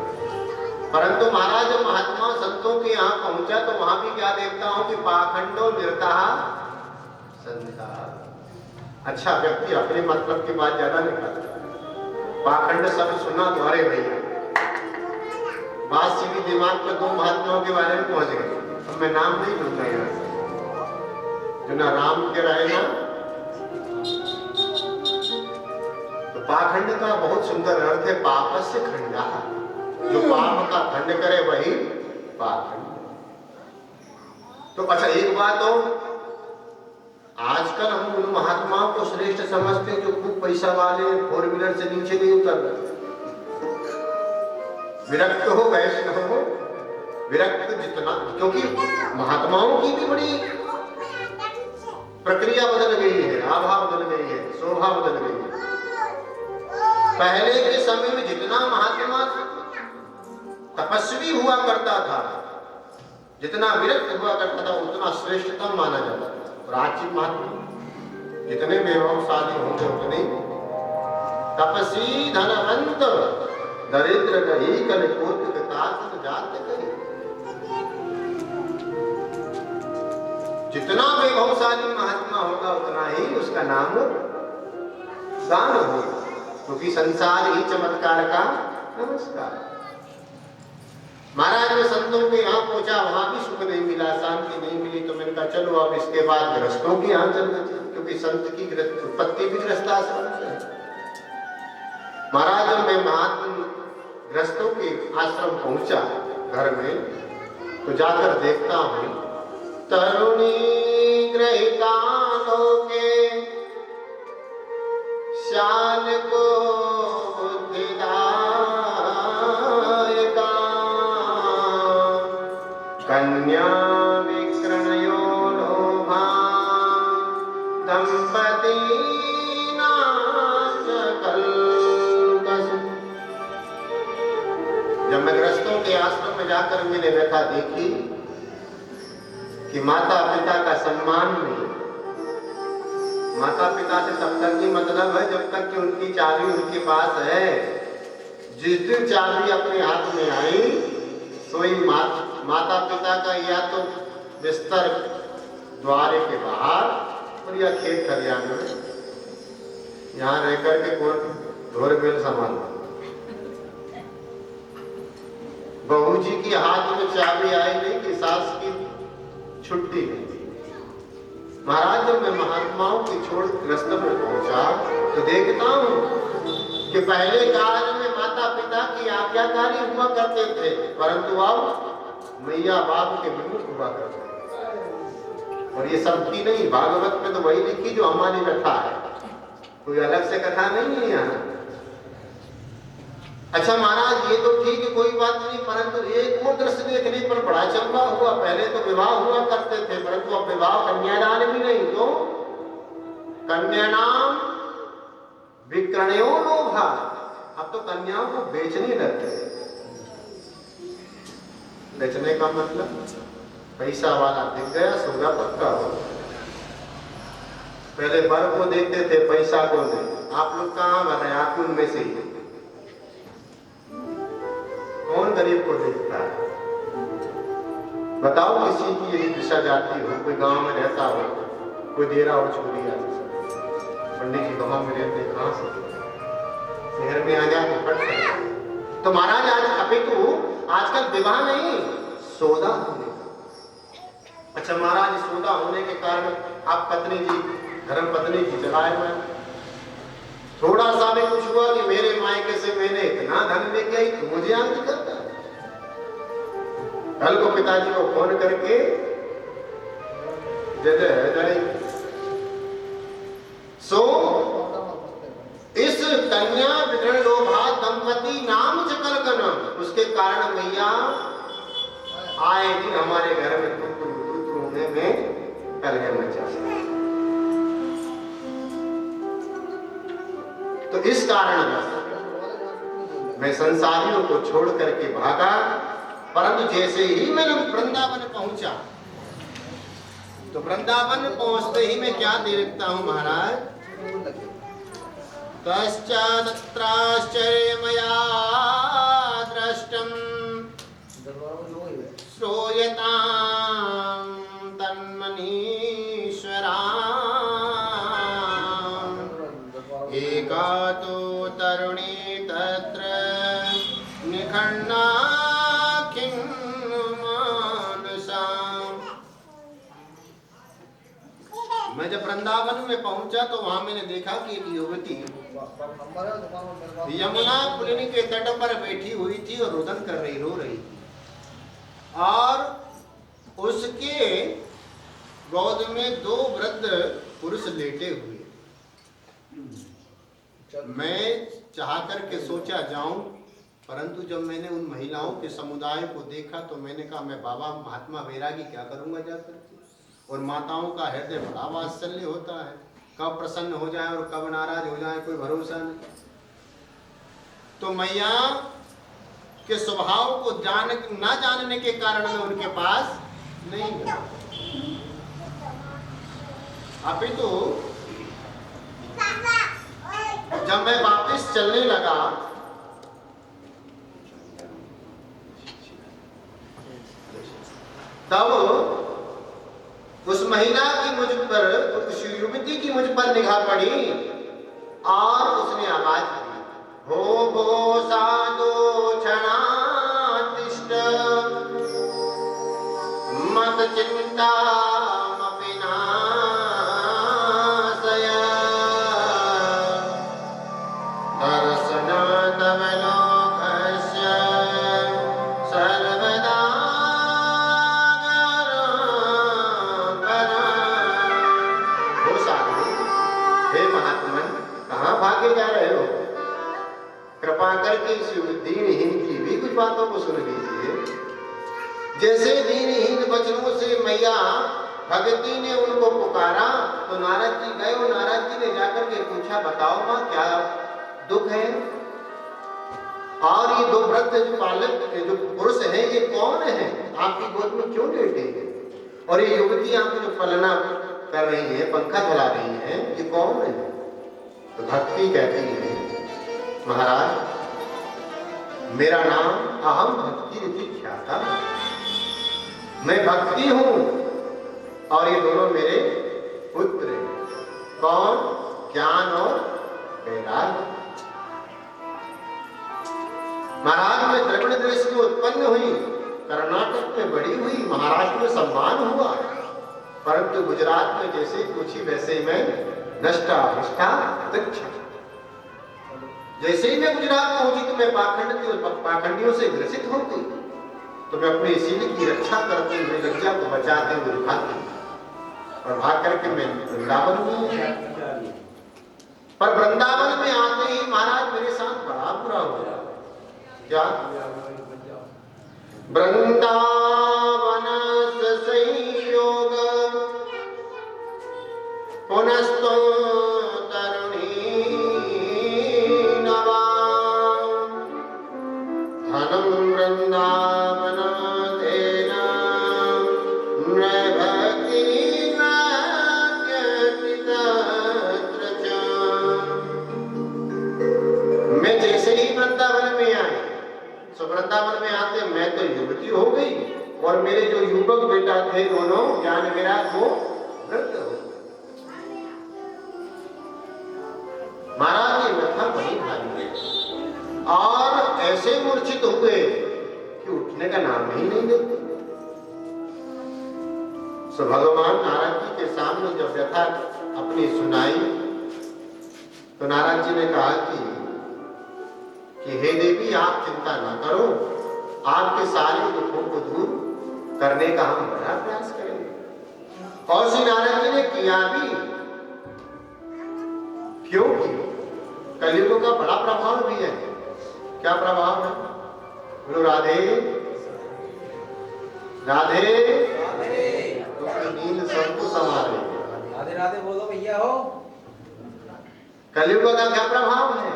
S1: परंतु महाराज जब महात्मा संतों के यहाँ पहुंचा तो वहां भी क्या देखता हूं कि पाखंडो निरता संता। अच्छा, व्यक्ति अपने मतलब की बात ज्यादा निकालता है, पाखंड सब सुना तो अरे भैया बात सीधी दिमाग पर दो महात्माओं के बारे में पहुंच गए। अब मैं नाम नहीं लूंगा यहाँ से, जो ना राम के रहे ना। तो पाखंड का बहुत सुंदर अर्थ है पापस्य खंडा, जो पाप का खंड करे वही पाखंड। तो अच्छा एक बात हो, आजकल हम उन महात्माओं को श्रेष्ठ समझते हैं जो खूब पैसा वाले, 4 व्हीलर से नीचे नहीं उतर रहे। विरक्त हो, वैष्णव हो, विरक्त जितना, क्योंकि महात्माओं की भी बड़ी प्रक्रिया बदल गई है, आभा बदल गई है, शोभा बदल गई है। पहले के समय में जितना महात्मा तपस्वी हुआ करता था, जितना विरक्त हुआ करता था, उतना श्रेष्ठतम माना जाता था। और आज की महात्मा जितने वैभवशाली होंगे उतने तपस्वी, धनवंत, दरिद्र नहीं, कल कोट तात जात कही। जितना वैभवशाली महात्मा होगा उतना ही उसका नाम दान होगा, क्योंकि संसार ही चमत्कार का नमस्कार। महाराज में संतों के यहाँ पहुंचा, वहां भी सुख नहीं मिला, शांति नहीं मिली। तो मैंने कहा चलो अब इसके बाद गृहस्थों के यहाँ चलना चाहिए, क्योंकि संत की उत्पत्ति भी गृहस्थाश्रम से है। महाराज में महात्मा गृहस्थों के आश्रम पहुंचा घर में, तो जाकर देखता हूं तरुणी गृहिकानों के शान को बुद्धिदायका, कन्या विक्रमयो लोभा दंपती जब मैं गृहस्थों के आश्रम में जाकर मैंने व्यथा देखी कि माता पिता का सम्मान नहीं। माता पिता से तब तक ही मतलब है जब तक कि उनकी चाबी उनके पास है। जिस दिन चाबी अपने हाथ में आई तो ही माता पिता का या तो बिस्तर द्वार के बाहर और या खेत खलियान में यहाँ रह करके ढोर बेल संभालना। बहू जी की हाथ में चाबी आई नहीं कि सास की छुट्टी नहीं। महाराज जब मैं महात्माओं की छोड़ ग्रस्त में पहुंचा तो देखता हूं कि पहले काल में माता पिता की आज्ञाकारी हुआ करते थे, परंतु अब मैया बाप के विमुख हुआ करते थे। और ये सबकी नहीं, भागवत में तो वही लिखी जो हमारी कथा है, कोई अलग से कथा नहीं है यहाँ। अच्छा महाराज ये तो ठीक है, कोई बात नहीं, परंतु एक और दृश्य देखने पर बड़ा चंबा हुआ। पहले तो विवाह हुआ करते थे, परंतु अब विवाह कन्यादान भी नहीं, तो कन्यानाम विक्रमयो लोभा, अब तो कन्याओं को बेचने लगते हैं। बेचने का मतलब पैसा वाला दिख गया, सौदा पक्का हो। पहले वर को देखते थे, पैसा को नहीं। आप लोग कहाँ भर रहे हैं? आप उनमें से ही। कौन गरीब को देखता है? बताओ किसी की यदि दिशा जाती हो, कोई गांव में रहता हो, कोई दे रहा हो चोरिया, पंडित जी गांव में रहते, कहां से शहर में आ जाए तो पट सकते। तो महाराज आज अपितु आजकल विवाह नहीं, सौदा होने। अच्छा महाराज सौदा होने के कारण आप पत्नी जी, धर्म पत्नी जी चलाए हुए, थोड़ा सा भी कुछ हुआ कि मेरे मायके से मैंने इतना धन लेके आई तो मुझे आगे करता। कल को पिताजी को फोन करके दे दे। सो इस कन्या विग्रह लोभा दंपति नाम जकल का नाम, उसके कारण मैया आए दिन हमारे घर में तुम होने में कलह मचा। तो इस कारण मैं संसारियों को छोड़ करके भागा, परंतु जैसे ही मैं वृंदावन पहुंचा तो वृंदावन पहुंचते ही मैं क्या देखता हूं महाराज, तश्चात्राश्चर्यमया दृष्टं श्रूयतां तन्मनीश्वराम्, एका तु तरुणी तत्र निखण्डा मैं जब वृंदावन में पहुंचा तो वहां मैंने देखा कि एक युवती यमुना पुलिनी के तट पर बैठी हुई थी और रुदन कर रही, रो रही थी, और उसके गोद में दो वृद्ध पुरुष लेटे हुए। मैं चाह करके सोचा जाऊं, परंतु जब मैंने उन महिलाओं के समुदाय को देखा तो मैंने कहा मैं बाबा महात्मा वैरागी क्या करूंगा जाकर। और माताओं का हृदय बड़ा वात्सल्य होता है, कब प्रसन्न हो जाए और कब नाराज हो जाए कोई भरोसा नहीं। तो मैया के स्वभाव को ना जानने के कारण मैं उनके पास नहीं गया। अभी तो जब मैं वापस चलने लगा तब उस महिला की मुझ पर, उस युवती की मुझ पर निगाह पड़ी और उसने आवाज दी, भो साधो क्षणातिष्ठ मत चिंता मपिनाशय दर्शना तव लोकस्य सर्वदा। कहाँ भागे जा रहे हो? कृपा करके इस दीनहीन की भी कुछ बातों को सुन लीजिए। जैसे दीनहीन वचनों से मैया भगती ने उनको पुकारा तो नारद जी गए और नारद जी ने जाकर के पूछा, बताओ माँ क्या दुख है? और ये दो वृद्ध जो बालक जो पुरुष हैं ये कौन है? आपकी गोद में क्यों लेटे हैं? और ये युवती आपको जो पलना कर रही है, पंखा चला रही है, ये कौन है? तो भक्ति कहती है, महाराज मेरा नाम अहम भक्ति ख्याता, मैं भक्ति हूं और ये दोनों मेरे पुत्र हैं। कौन? ज्ञान और वैराग्य। महाराज मैं द्रविड़ देश में उत्पन्न हुई, कर्नाटक में बड़ी हुई, महाराष्ट्र में सम्मान हुआ, परंतु गुजरात में जैसे पूछी वैसे मैं नष्टा भ्रष्टा दक्षा। जैसे ही मैं गुजरात पहुंची तो मैं पाखंडियों से ग्रसित हो गई, तो मैं अपने शील की रक्षा करते हुए, लज्जा को बचाते हुए भागी और भाग करके मैं वृंदावन में। पर वृंदावन में आते ही महाराज मेरे साथ बड़ा बुरा हुआ। क्या? वृंदावन संयोग पुनस्तो तरुणी नवा धनम वृंदावन तेना नृभक्ति नाट्यतितत्र। मैं जैसे ही वृंदावन में आई, सो वृंदावन में आते मैं तो युवती हो गई और मेरे जो युवक बेटा थे दोनों ज्ञान विराग वो वृद्ध हो। महाराज की व्यथा बड़ी भारी है और ऐसे मूर्छित हुए कि उठने का नाम ही नहीं लेते। सो भगवान नारद जी के सामने जब व्यथा अपनी सुनाई तो नारद जी ने कहा कि हे देवी आप चिंता ना करो, आपके सारे दुखों को दूर करने का हम बड़ा प्रयास करेंगे। और श्री नारद जी ने किया भी। क्योंकि कलयुग का बड़ा प्रभाव भी है। क्या प्रभाव है? बोलो राधे राधे। क्योंकि नींद सबको समा रही है।
S3: राधे राधे बोलो भैया हो।
S1: कलयुग का क्या प्रभाव है?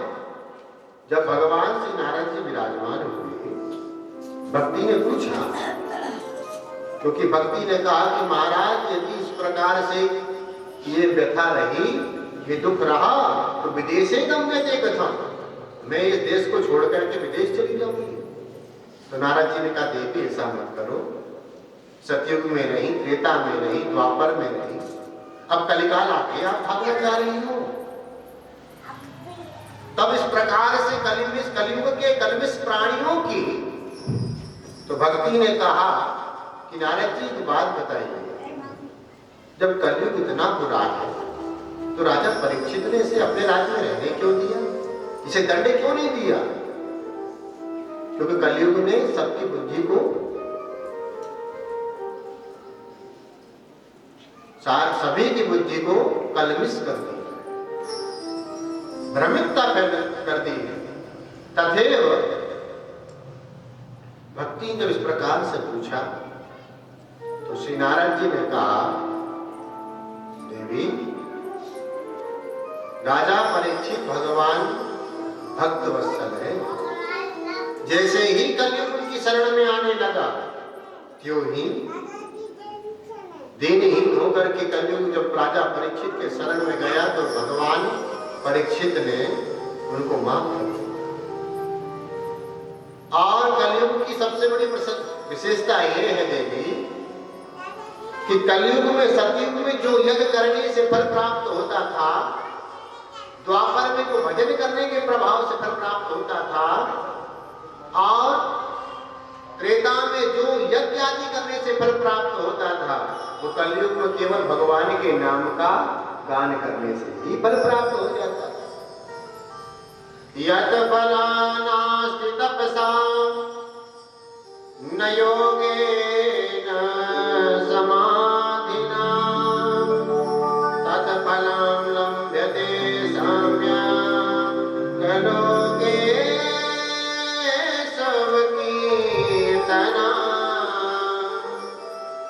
S1: जब भगवान श्री नारद जी विराजमान हुए, भक्ति ने पूछा, क्योंकि भक्ति ने कहा कि महाराज यदि इस प्रकार से ये व्यथा रही, ये दुख रहा, तो विदेशे गम्य थे कथा, मैं इस देश को छोड़ करके विदेश चली जाऊंगी। तो नारद जी ने कहा देवी ऐसा मत करो, सतयुग में नहीं, त्रेता में नहीं, द्वापर में नहीं, अब कलिकाल आके आप भागवत जा रही हो। तब इस प्रकार से कलयुग के कलमिश प्राणियों की तो भक्ति ने कहा कि नारद जी की बात बताइए, जब कलयुग इतना बुरा है तो राजा परीक्षित ने इसे अपने राज्य में रहने क्यों दिया, इसे दंड क्यों नहीं दिया? क्योंकि कलयुग ने सबकी बुद्धि को सभी की बुद्धि को कलमिश कर दी, भ्रमितता कर दी। तथैव भक्ति ने इस प्रकार से पूछा तो श्री नारद जी ने कहा देवी, राजा परीक्षित भगवान भक्त वत्सल है। जैसे ही कलयुग उनकी शरण में आने लगा, त्यों ही दीनहीन होकर के कलयुग जब राजा परीक्षित के शरण में गया तो भगवान परीक्षित ने उनको माफ कर दिया। और कलयुग की सबसे बड़ी विशेषता यह है देवी कि कलयुग में, सतयुग में जो यज्ञ करने से फल प्राप्त होता था, द्वापर में जो भजन करने के प्रभाव से फल प्राप्त होता था, और त्रेता में जो यज्ञ आदि करने से फल प्राप्त होता था, वो कलयुग में केवल भगवान के नाम का गान करने से ही फल प्राप्त हो जाता है। यत् फलानास्ति तपसा न योगेन समाधिना तत् फलं लभ्यते साम्यं कलोके कीर्तना।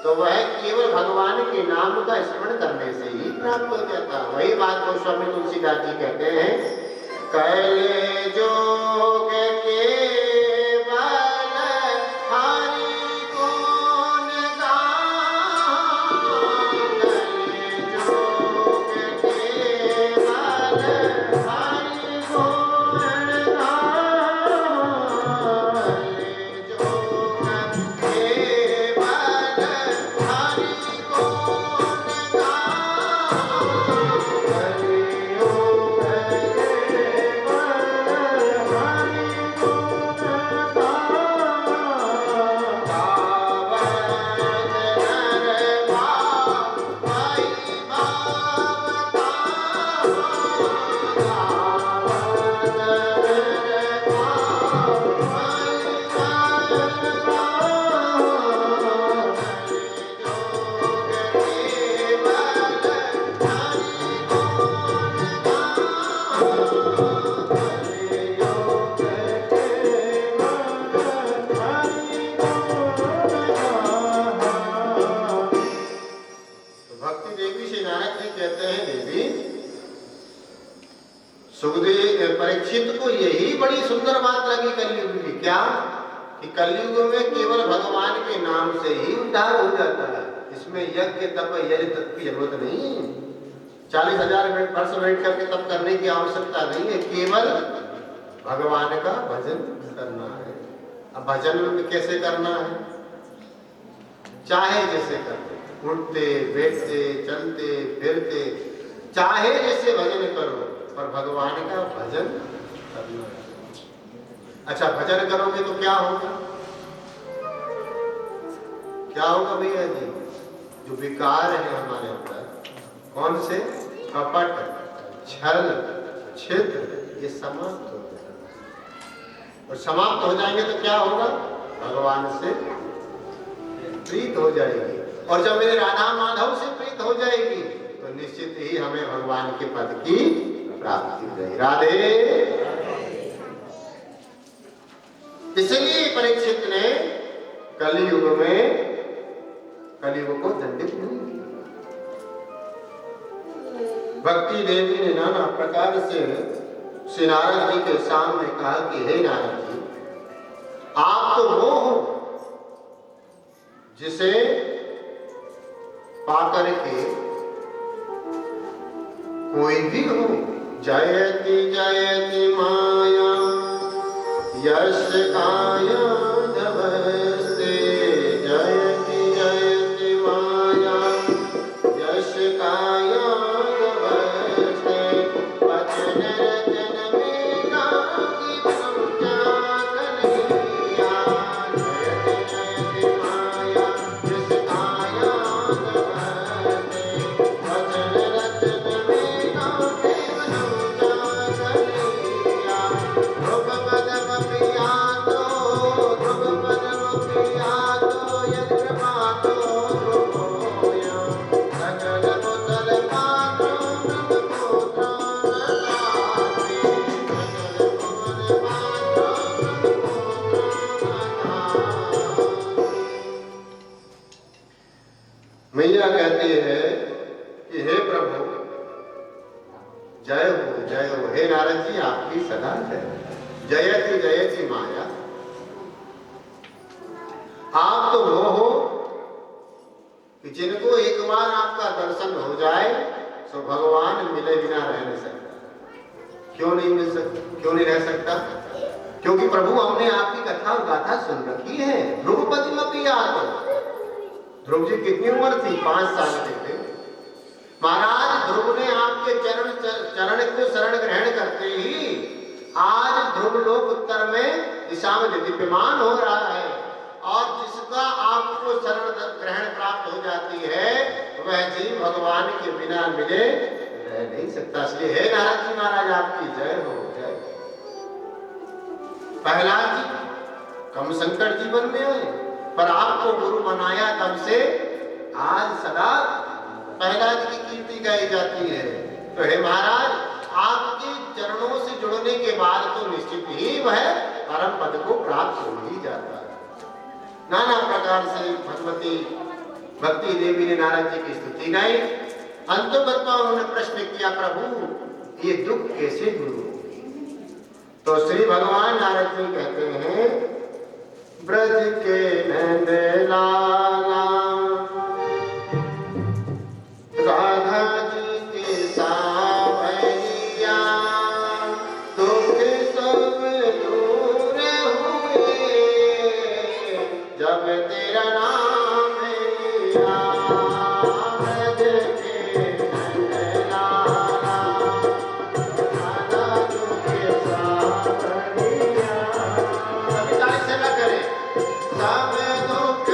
S1: तो वह केवल भगवान के नाम का स्मरण करने से ही प्राप्त हो जाता। वही बात गोस्वामी तुलसीदास जी कहते हैं, कैले जोग केवल हरि गुण गान, कैले जोग केवल हरि गुण परीक्षित को यही बड़ी सुंदर बात लगी कलयुग की। क्या कि कलयुग में केवल भगवान के नाम से ही उद्धार हो जाता है। इसमें यज्ञ तप यज्ञ तप की जरूरत नहीं, 40,000 वर्ष वेट करके तप करने की आवश्यकता नहीं है, केवल भगवान का भजन करना है। अब भजन में कैसे करना है? चाहे जैसे करते, उठते बैठते चलते फिरते, चाहे जैसे भजन करो, पर भगवान का भजन करना है। अच्छा, भजन करोगे तो क्या होगा? क्या होगा भैया जी? जो विकार है हमारे अंदर, कौन से? कपट, छल, छिद्र, ये समाप्त हो जाएंगे। और समाप्त हो जाएंगे तो क्या होगा? भगवान से प्रीत हो जाएगी, और जब मेरे राधा माधव से प्रीत हो जाएगी तो निश्चित ही हमें भगवान के पद की प्राप्ति हो जाएगी। राधे। इसलिए परीक्षित ने कलयुग को दंडित नहीं किया। भक्ति देवी ने नाना प्रकार से श्री नारद जी के सामने कहा कि हे नारद जी, आप तो वो हो जिसे पाकर के कोई भी हो, जयति जयति माया यश काया नमस्ते, जयति जयति माया यश काया नमस्ते, वचन रचन में नागी समझा कन्हैया, जयति जयति माया यश काया नमस्ते, वचन रचन में नागी समझा कन्हैया, ध्रुव पदम प्रियातो ध्रुव पदम प्रियातो यद कृपातो ध्रुवोया, सकल कुशल पात्रो ब्रह्मपुत्रो नतास्मि, सकल कुशल पात्रो ब्रह्मपुत्रो नतास्मि। मैया कहती है कि हे प्रभु, जय हो हे नारद जी, आपकी सदा जय। जयति जयति माया, आप तो वो हो कि जिनको एक बार आपका दर्शन हो जाए तो भगवान मिले बिना रह नहीं सकता। क्यों नहीं मिल सकता, क्यों नहीं रह सकता? क्योंकि प्रभु हमने आपकी कथा गाथा सुन रखी है। ध्रुवपति में याद, ध्रुव जी कितनी उम्र थी? 5 साल के थे। महाराज ध्रुव ने आपके चरण को शरण ग्रहण करते ही आज ध्रुव लोक उत्तर में दिशा में दीप्यमान हो रहा है, और जिसका आपको शरण ग्रहण प्राप्त हो जाती है वह जीव भगवान के बिना मिले रह नहीं सकता। इसलिए हे नारद जी महाराज, आपकी जय हो, जय। प्रहलाद जी कम संकट जीवन में आए, पर आपको गुरु मनाया, तब से आज सदा प्रहलाद की कीर्ति गाई जाती है। तो हे महाराज, आपके चरणों से जुड़ने के बाद तो निश्चित ही वह परम पद को प्राप्त हो ही जाता है। नाना प्रकार से भक्ति देवी ने नारद जी की स्तुति गाई। अंततः उन्होंने प्रश्न किया, प्रभु ये दुख कैसे दूर होगी? तो श्री भगवान नारद जी कहते हैं, ब्रज के नंद लाला राधा जी के सावरिया, दुख सब दूर हुए जब तेरा नाम लिया। ब्रज के नंद लाला राधा जी के सावरिया, सब ताली से ना करें, सब दुख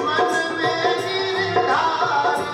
S1: मन में निर्धारी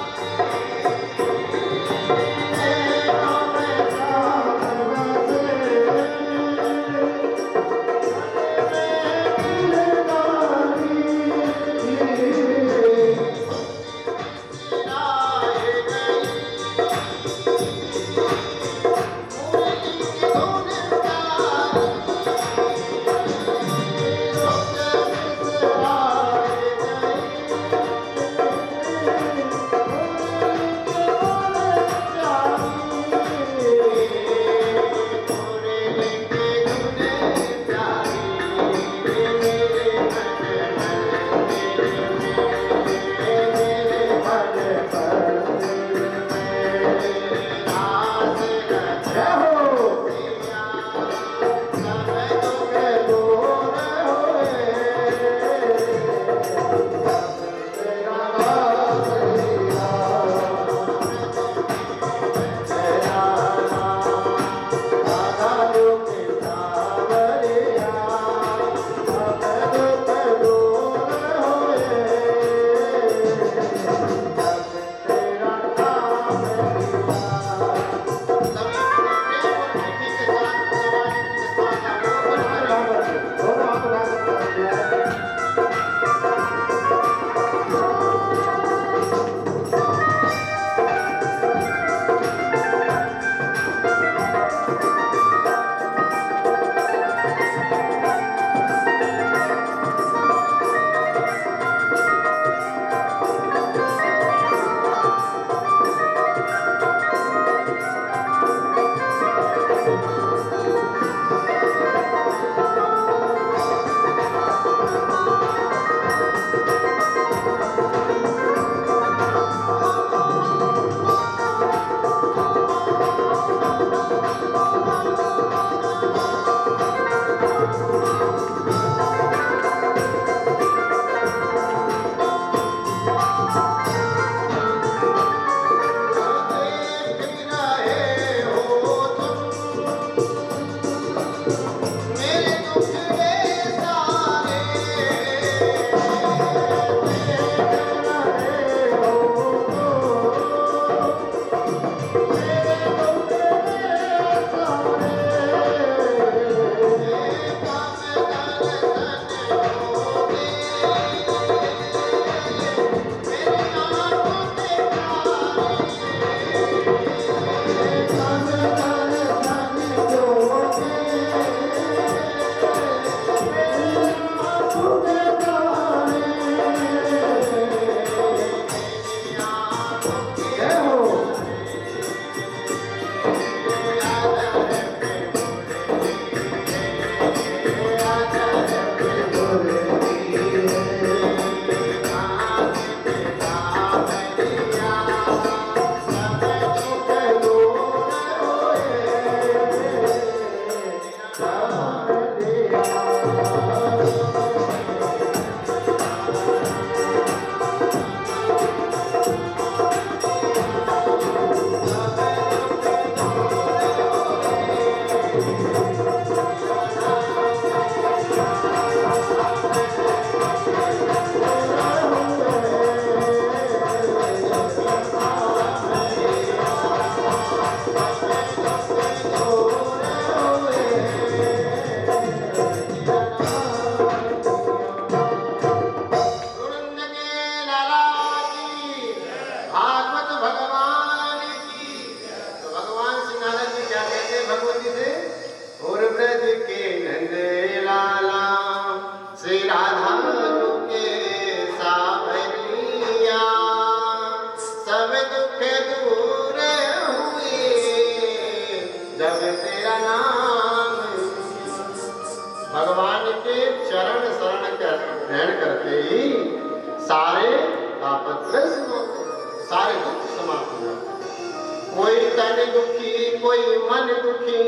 S1: तन दुखी कोई मन दुखी,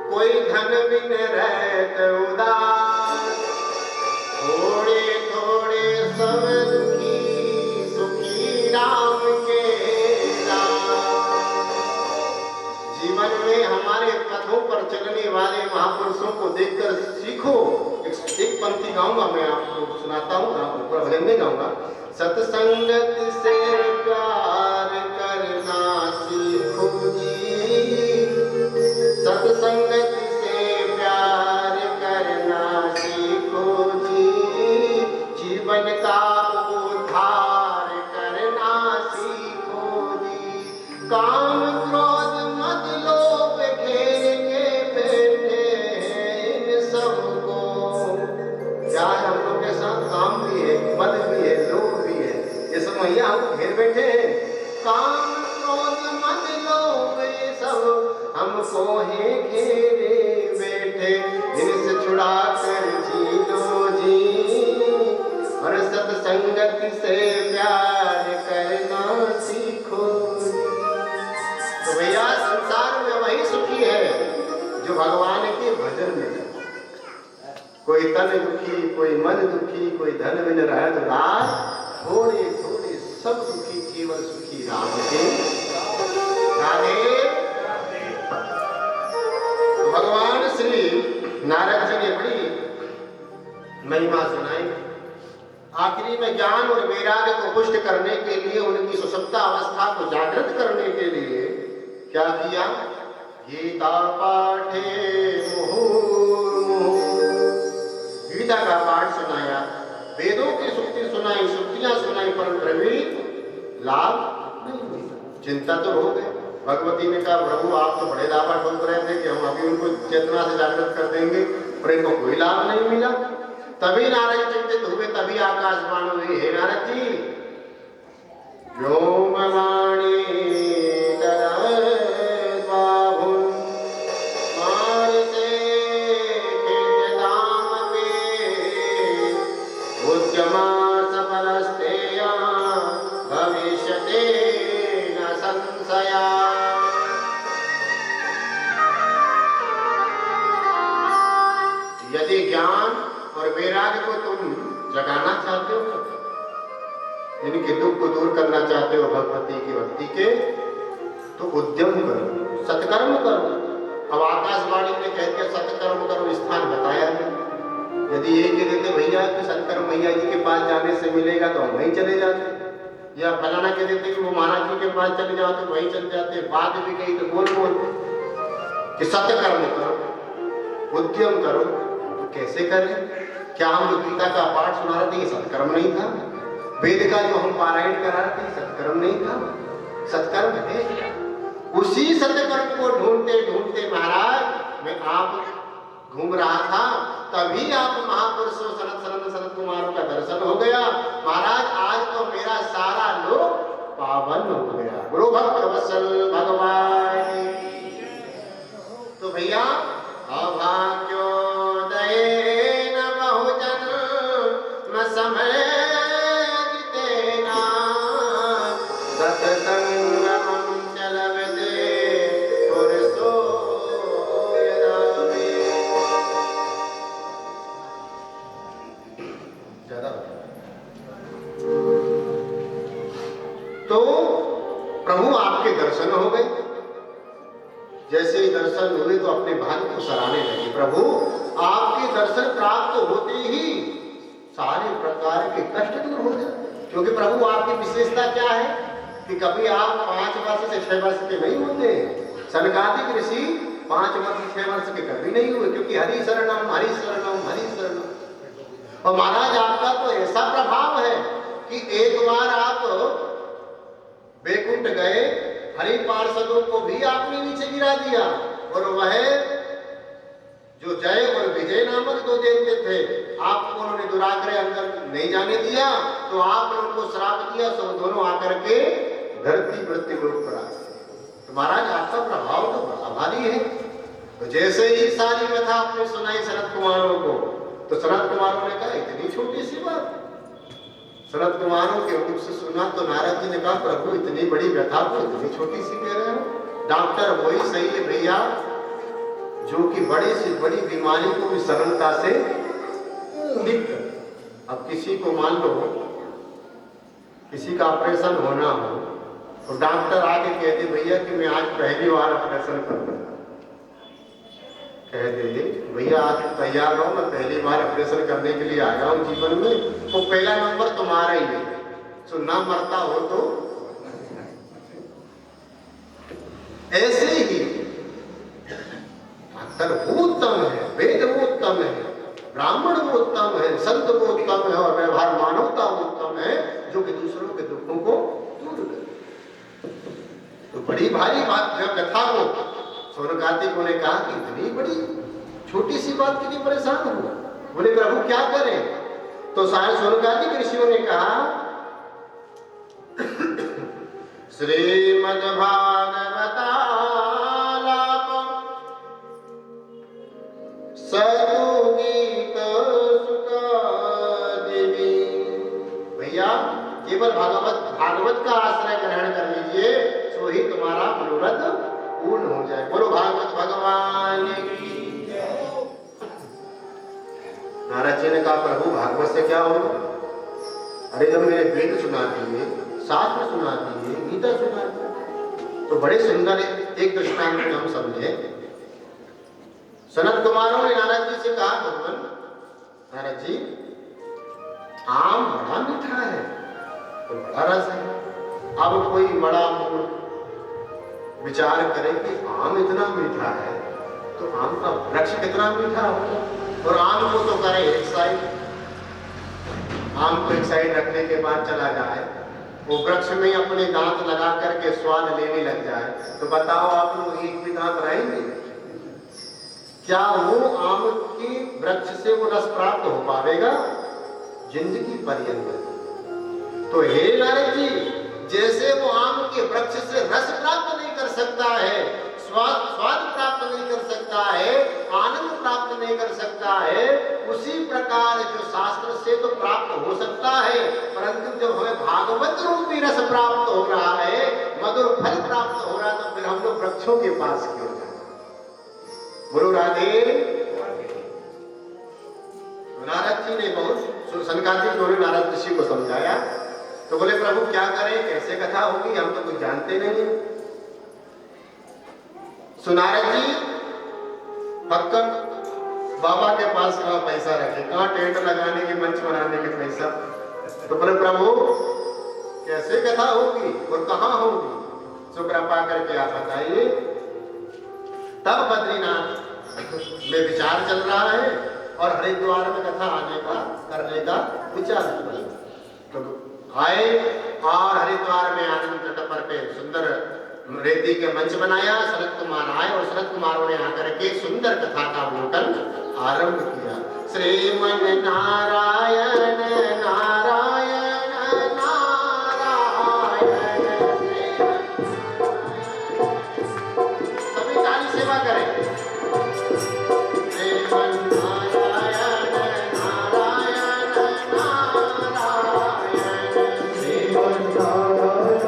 S1: कोई धन बिन रहत उदास, थोड़े थोड़े सब दुखी, सुखी राम के दास। जीवन में हमारे पथों पर चलने वाले महापुरुषों को देखकर सीखो। एक पंक्ति गाऊंगा, मैं आपको सुनाता हूँ, आपको भजन नहीं गाऊंगा। सत्संगत से प्यार करना सीखो जी, सत्संगत से प्यार करना सीखो जी, जीवन का उद्धार करना सीखो जी। काम क्रोध मद लोभ घेर के बैठे इन सबको, क्या है हम लोग के साथ? काम भी है, मद भी है, लोभ भी है, ये सब मैया हम घेर बैठे हैं। काम क्रोध मद लोभ ये सब हमको है घेरे बैठे, इनसे छुड़ा कर जी लो जी, और सत्संगत से प्यार करना सीखो। तो भैया संसार में वही सुखी है जो भगवान के भजन में। कोई तन दुखी, कोई मन दुखी, कोई धन बिन रहत उदास, थोड़े थोड़े सब दुखी, केवल सुखी राम के। राधे। तो भगवान श्री नारद जी ने बड़ी महिमा सुनाई। आखिरी में ज्ञान और वैराग्य को पुष्ट करने के लिए, उनकी सुषुप्त अवस्था को जागृत करने के लिए क्या किया? गीता पाठे मुहुर्मुहुः, गीता का पाठ सुनाया, वेदों की सुक्ति सुनाई, सुक्तियां सुनाई, पर प्रवीण लाभ नहीं हुई। चिंता तो हो गई। भगवती ने कहा प्रभु आप तो बड़े दावा ठोक रहे थे कि हम अभी उनको चेतना से जागृत कर देंगे, पर इनको कोई लाभ नहीं मिला। तभी नारद चिंतित हुए, तभी आकाशवाणी हुई, हे नारद जी, व्योमवाणी भविष्यते न संशया। यदि ज्ञान और वैराग्य को तुम जगाना चाहते हो, इनके दुख को दूर करना चाहते हो भगवती की भक्ति के, तो उद्यम करो, सत्कर्म करो। अब आकाशवाणी में कहते सत्कर्म करो, स्थान बताया नहीं। यदि ये कह देते भैया कि सत्कर्म मैया जी के पास जाने से मिलेगा तो हम वहीं चले जाते, या फलाना कह देते कि वो महाराज जी के पास चले जाओ तो वहीं चले जाते। बात भी कही तो बोल कि सत्कर्म करो, उद्यम करो। तो कैसे करें? क्या हम जो गीता का पाठ सुना रहे थे ये सत्कर्म नहीं था? वेद का जो हम पारायण करा रहे थे सत्कर्म नहीं था? सत्कर्म है। उसी सत्कर्म को ढूंढते ढूंढते महाराज मैं आप घूम रहा था, तभी आप महापुरुषों सनत कुमारों का दर्शन हो गया। महाराज आज तो मेरा सारा लोक पावन हो गया। गुरु भक्त वत्सल भगवान। तो भैया अभाग्योदय न बहुजन न समय देना, सत्संगम चलवते पुरुषो यदावे। तो प्रभु आपके दर्शन हो गए। जैसे ही दर्शन हुए तो अपने भाग्य को सराहने लगे। प्रभु आपके दर्शन प्राप्त होते ही सारे प्रकार के कष्ट दूर हो जाते, क्योंकि प्रभु आपकी विशेषता क्या है कि कभी आप 5 वर्ष से 6 वर्ष के नहीं होते। सनकादिक ऋषि 5 वर्ष 6 वर्ष के कभी नहीं हुए, क्योंकि हरि शरणम हरि शरणम हरि शरणम। और महाराज आपका तो ऐसा प्रभाव है कि एक बार आप वैकुंठ गए, हरि पार्षदों को भी आपने नीचे गिरा दिया, और वह जो जय और विजय नामक 2 देवते थे आपको उन्होंने दुराग्रह अंदर नहीं जाने दिया, तो आपने उनको श्राप दिया, सब दोनों आकर के धरती मृत्यु लोक पर आए। तो महाराज आपका प्रभाव तो बड़ा भारी है। तो जैसे ही सारी कथा आपने सुनाई सनत कुमारों को, तो सनत कुमारों ने कहा इतनी छोटी सी बात, सनत कुमारों के मुख से सुना तो नारद जी ने कहा, प्रभु इतनी बड़ी व्यथा को इतनी छोटी सी कह रहे हो। डॉक्टर वही सही है भैया जो कि बड़ी से बड़ी बीमारी को भी सरलता से ठीक कर। अब किसी को मान लो किसी का ऑपरेशन होना हो तो डॉक्टर आके कहते भैया कि मैं आज पहली बार ऑपरेशन करूंगा, कह दे भैया आज तैयार रहो, मैं पहली बार ऑपरेशन करने के लिए आया हूं जीवन में, तो पहला नंबर तुम्हारा ही है, तो ना मरता हो तो। ऐसे ही डॉक्टर वो उत्तम है, वेद वो उत्तम है, ब्राह्मण वो उत्तम है, संत वो उत्तम है और व्यवहार मानवता वो उत्तम है जो कि दूसरों के दुखों को दूर करे। तो बड़ी भारी बात जब कथा को सोनकार्तिक ने कहा कि इतनी बड़ी छोटी सी बात के लिए परेशान हुआ, बोले प्रभु क्या करें। तो सारे सोनकार्तिक ऋषियों ने कहा श्रीमद् भागवतालाप सतु गीत सुखादेवी। भैया केवल भागवत का आश्रय ग्रहण कर लीजिए, सो ही तुम्हारा मनोरथ पूर्ण हो जाए। बोलो भागवत भगवान की जय। नारद जी ने कहा प्रभु भागवत से क्या होगा? अरे जब मेरे वेद सुना दिए, शास्त्र सुना दिए, गीता सुना दी, तो बड़े सुंदर एक दृष्टांत में हम समझे। सनत कुमारों ने नारद जी से कहा भगवान नारद जी आम बड़ा मीठा है तो बड़ा रस है। अब कोई बड़ा विचार करे कि आम इतना मीठा है तो आम का वृक्ष कितना मीठा होगा, और आम को तो करे एक साइड, आम को एक साइड रखने के बाद चला जाए वो वृक्ष में अपने दांत लगा करके स्वाद लेने लग जाए, तो बताओ आप लोग एक भी दांत रहेंगे क्या? वो आम के वृक्ष से वो रस प्राप्त हो पावेगा जिंदगी पर्यंत। तो हे नारद जी, जैसे वो आम के वृक्ष से रस प्राप्त नहीं कर सकता है, स्वाद प्राप्त नहीं कर सकता है, आनंद प्राप्त नहीं कर सकता है, उसी प्रकार जो शास्त्र से तो प्राप्त हो सकता है, परंतु जब हमें भागवत रूपी रस प्राप्त हो रहा है, मधुर फल प्राप्त हो रहा है, तो फिर हम लोग वृक्षों के पास क्यों जाए? बोलो राधे। नारद जी ने बहुत सनकादिक ने नारद ऋषि को समझाया, तो बोले प्रभु क्या करें, कैसे कथा होगी, हम तो कुछ जानते नहीं। नारद जी पक्का बाबा के पास कहाँ पैसा रखे, कहाँ टेंट लगाने के, मंच बनाने के पैसा। तो बोले प्रभु कैसे कथा होगी और कहाँ होगी, सो कृपा करके आप बताइए। तब बद्रीनाथ में विचार चल रहा है और हरिद्वार में कथा करने का विचार चल रहा है। तो आए और हरिद्वार में आनंद तट पे सुंदर रेती के मंच बनाया। सनत कुमार आए और सनत कुमारों ने आकर के सुंदर कथा का अवलोकन आरंभ किया। श्रीमन नारायण नारायण नारायण, सभी ताली सेवा करें। श्रीमन नारायण नारायण नारायण,
S2: श्रीमन
S1: श्रीमन नारायण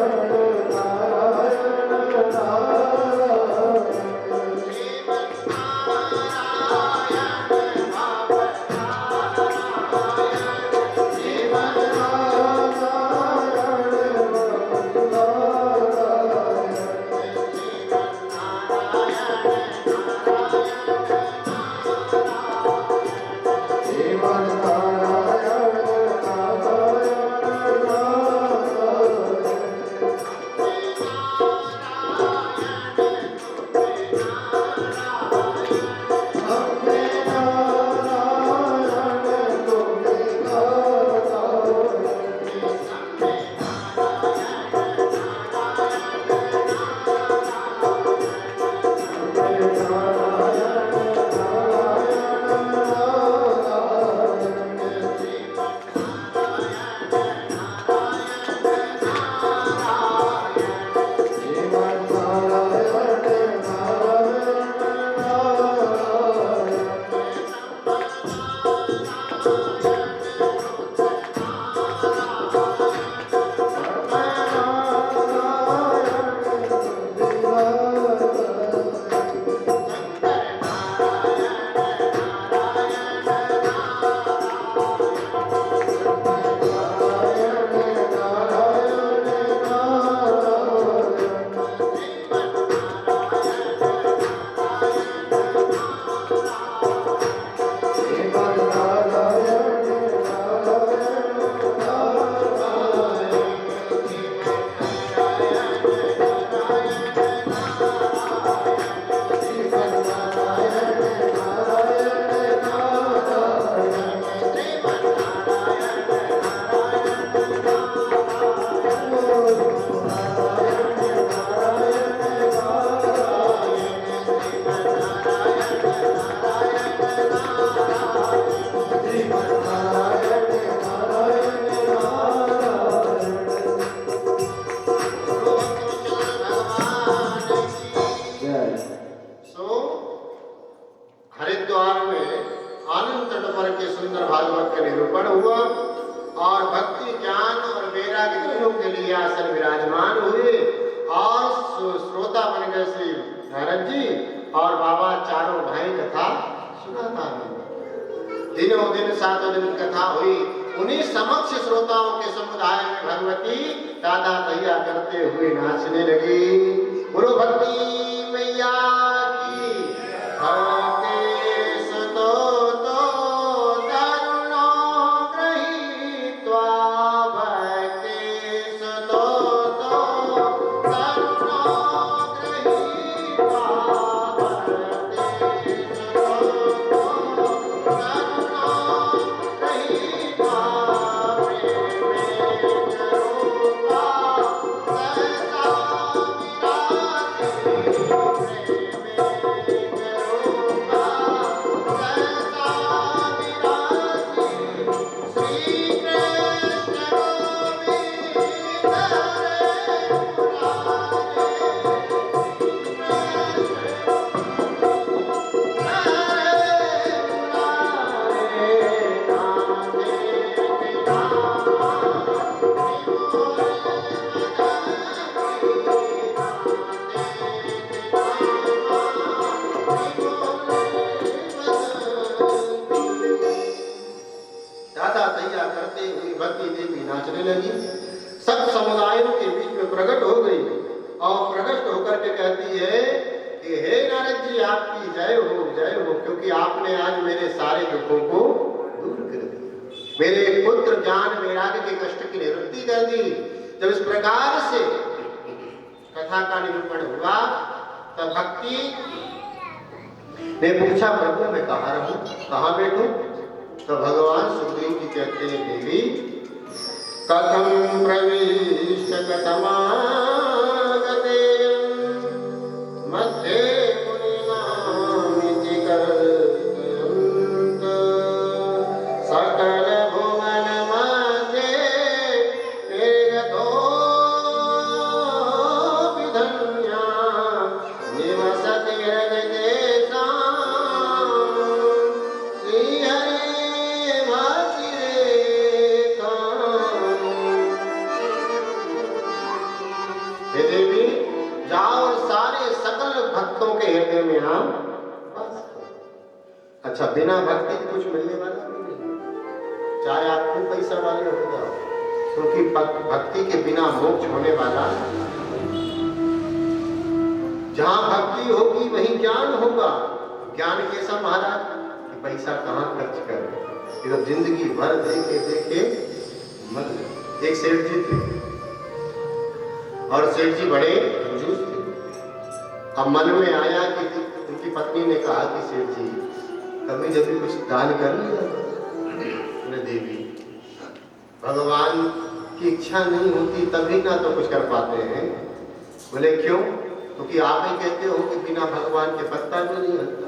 S1: नारद जी और बाबा चारों भाई कथा सुनाता है। दिनों दिन सातों दिन कथा हुई। उन्हीं समक्ष श्रोताओं के समुदाय में भगवती दादा तैया करते हुए नाचने लगी। बोलो भक्ति मैया की। भक्ति सुतो तो तरुणो गृहीत्वा, भक्ति सुतो तो तरुणो गृहीत्वा, भक्ति सुतो तो तरुणो गृहीत्वा, नाचने लगी। सब समुदायों के बीच में प्रकट हो गई और प्रकट होकर के कहती है कि हे नारद जी, आपकी जय हो, क्योंकि आपने आज मेरे सारे दुखों को दूर कर दिया, मेरे पुत्र ज्ञान वैराग्य के कष्ट की निवृत्ति कर दी। जब इस प्रकार से कथा का निरूपण हुआ तब भक्ति ने पूछा, प्रभु मैं कहाँ रहूं, कहाँ बैठूं? तो भगवान सुखदेव जी कहते हैं, देवी कथम प्रविष्ट कथमागते मध्ये मुनिनामिति कर्तयन्त, सकल भुवन मध्ये निर्गतो विधन्या निवसति हृदयेषां, श्रीहरे भक्तिरेका। हे देवी, जाओ सारे सकल भक्तों के हृदय में हम बस। अच्छा, बिना भक्ति के कुछ मिलने वाला नहीं, चाहे आप खूब पैसा वाले हो जाओ, क्योंकि भक्ति के बिना मोक्ष होने वाला। जहां भक्ति होगी वहीं ज्ञान होगा। ज्ञान कैसा महाराज कि पैसा कहाँ खर्च कर, ये तो जिंदगी भर देखे देखे मर जाए। एक सेठ जी थे और सेठ जी बड़े कंजूस थे। अब मन में आया कि उनकी पत्नी ने कहा कि सेठ जी कभी जब भी कुछ दान कर लिया। देवी, भगवान की इच्छा नहीं होती तभी ना तो कुछ कर पाते हैं। बोले क्यों? क्योंकि आप ही कहते हो कि बिना भगवान के पत्ता भी नहीं हलता।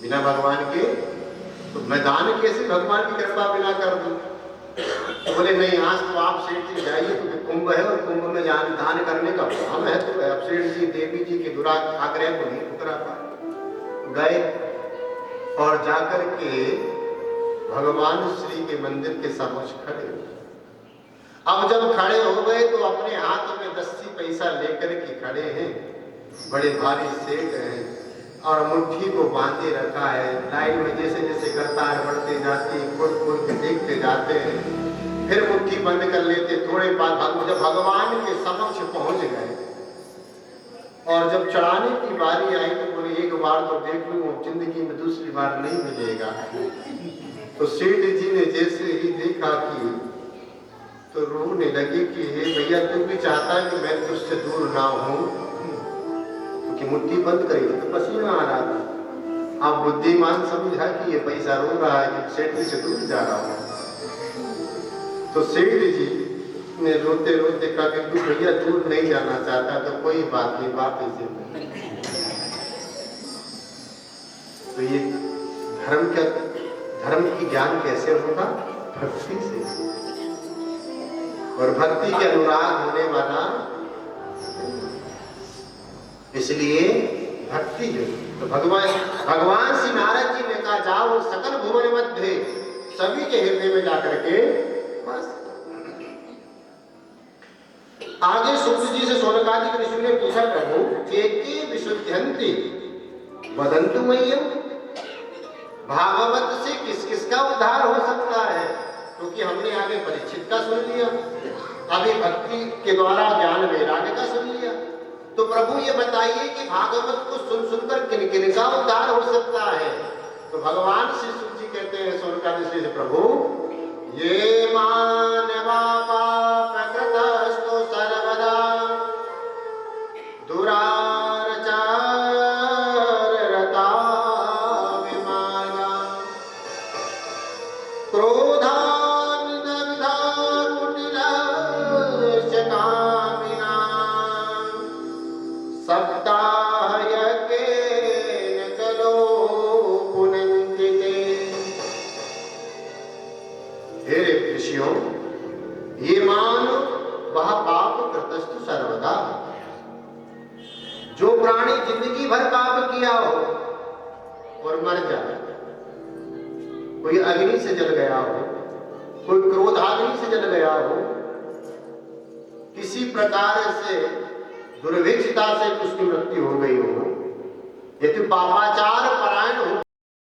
S1: बिना भगवान के तो मैं दान कैसे भगवान की कृपा बिना कर दूं? तो बोले नहीं, आज तो आप सेठ जी जाइए, क्योंकि कुंभ है और कुंभ में दान करने का काम है। तो अब सेठ जी देवी जी के दुराग्रह को नहीं उतरा पाए। गए और जाकर के भगवान श्री के मंदिर के समक्ष खड़े हुए। अब जब खड़े हो गए तो अपने हाथ में 10 पैसा लेकर के खड़े हैं। बड़े भारी सेठ हैं और मुट्ठी को बांधे रखा है। लाइन में जैसे जैसे कतार बढ़ते जाती है, खोल खोल के देखते जाते हैं, फिर मुट्ठी बंद कर लेते। थोड़े बाद जब भगवान के समक्ष पहुंच गए और जब चढ़ाने की बारी आई तो बोले एक बार तो देख लूं, जिंदगी में दूसरी बार नहीं मिलेगा। तो सेठ जी ने जैसे ही देखा कि तो रोने लगे कि हे भैया, तू भी चाहता है कि मैं तुझसे दूर ना हूं, क्योंकि मुट्ठी बंद करी तो पसीना आ रहा था। आप बुद्धिमान समझा कि ये पैसा रो रहा है कि सेठ जी से दूर जा रहा हूं। तो सेठ जी ने रोते रोते कहा कि तू भैया दूर नहीं जाना चाहता तो कोई बात नहीं, वापस से। तो ये धर्म की ज्ञान कैसे होगा? भक्ति से। और भक्ति के अनुराग होने वाला, इसलिए भक्ति है। तो भगवान श्री नारद जी ने कहा जाओ सकल भुवन मध्य, सभी के हृदय में जाकर के बस। आगे सूत जी से शौनकादिक ऋषि ने पूछा, प्रभु के विशुद्धयन्ति वदन्तु मह्यम, भागवत से किस किस का उद्धार हो सकता है? क्योंकि हमने आगे परीक्षित का सुन लिया, अभी भक्ति के द्वारा ज्ञान वैराग्य का सुन लिया, तो प्रभु ये बताइए कि भागवत को सुन सुनकर किन किन का उद्धार हो सकता है? तो भगवान श्री सूत जी कहते हैं शौनकादिक ऋषि से, प्रभु ये मानवा पापकृतस्तु सर्वदा दुराचाररता विमाना क्रोधान्विता कुटिलस्य कामिना सप्ताहयज्ञेन खलु पुनन्ति ते। हे ऋषियों, ये मानव वह पाप कृतस्तु सर्वदा, जो प्राणी जिंदगी भर पाप किया हो और मर जाए, कोई अग्नि से जल गया हो, कोई क्रोधाग्नि से जल गया हो, किसी प्रकार से दुर्भिक्षता से उसकी मृत्यु हो गई हो, यदि पापाचार परायण हो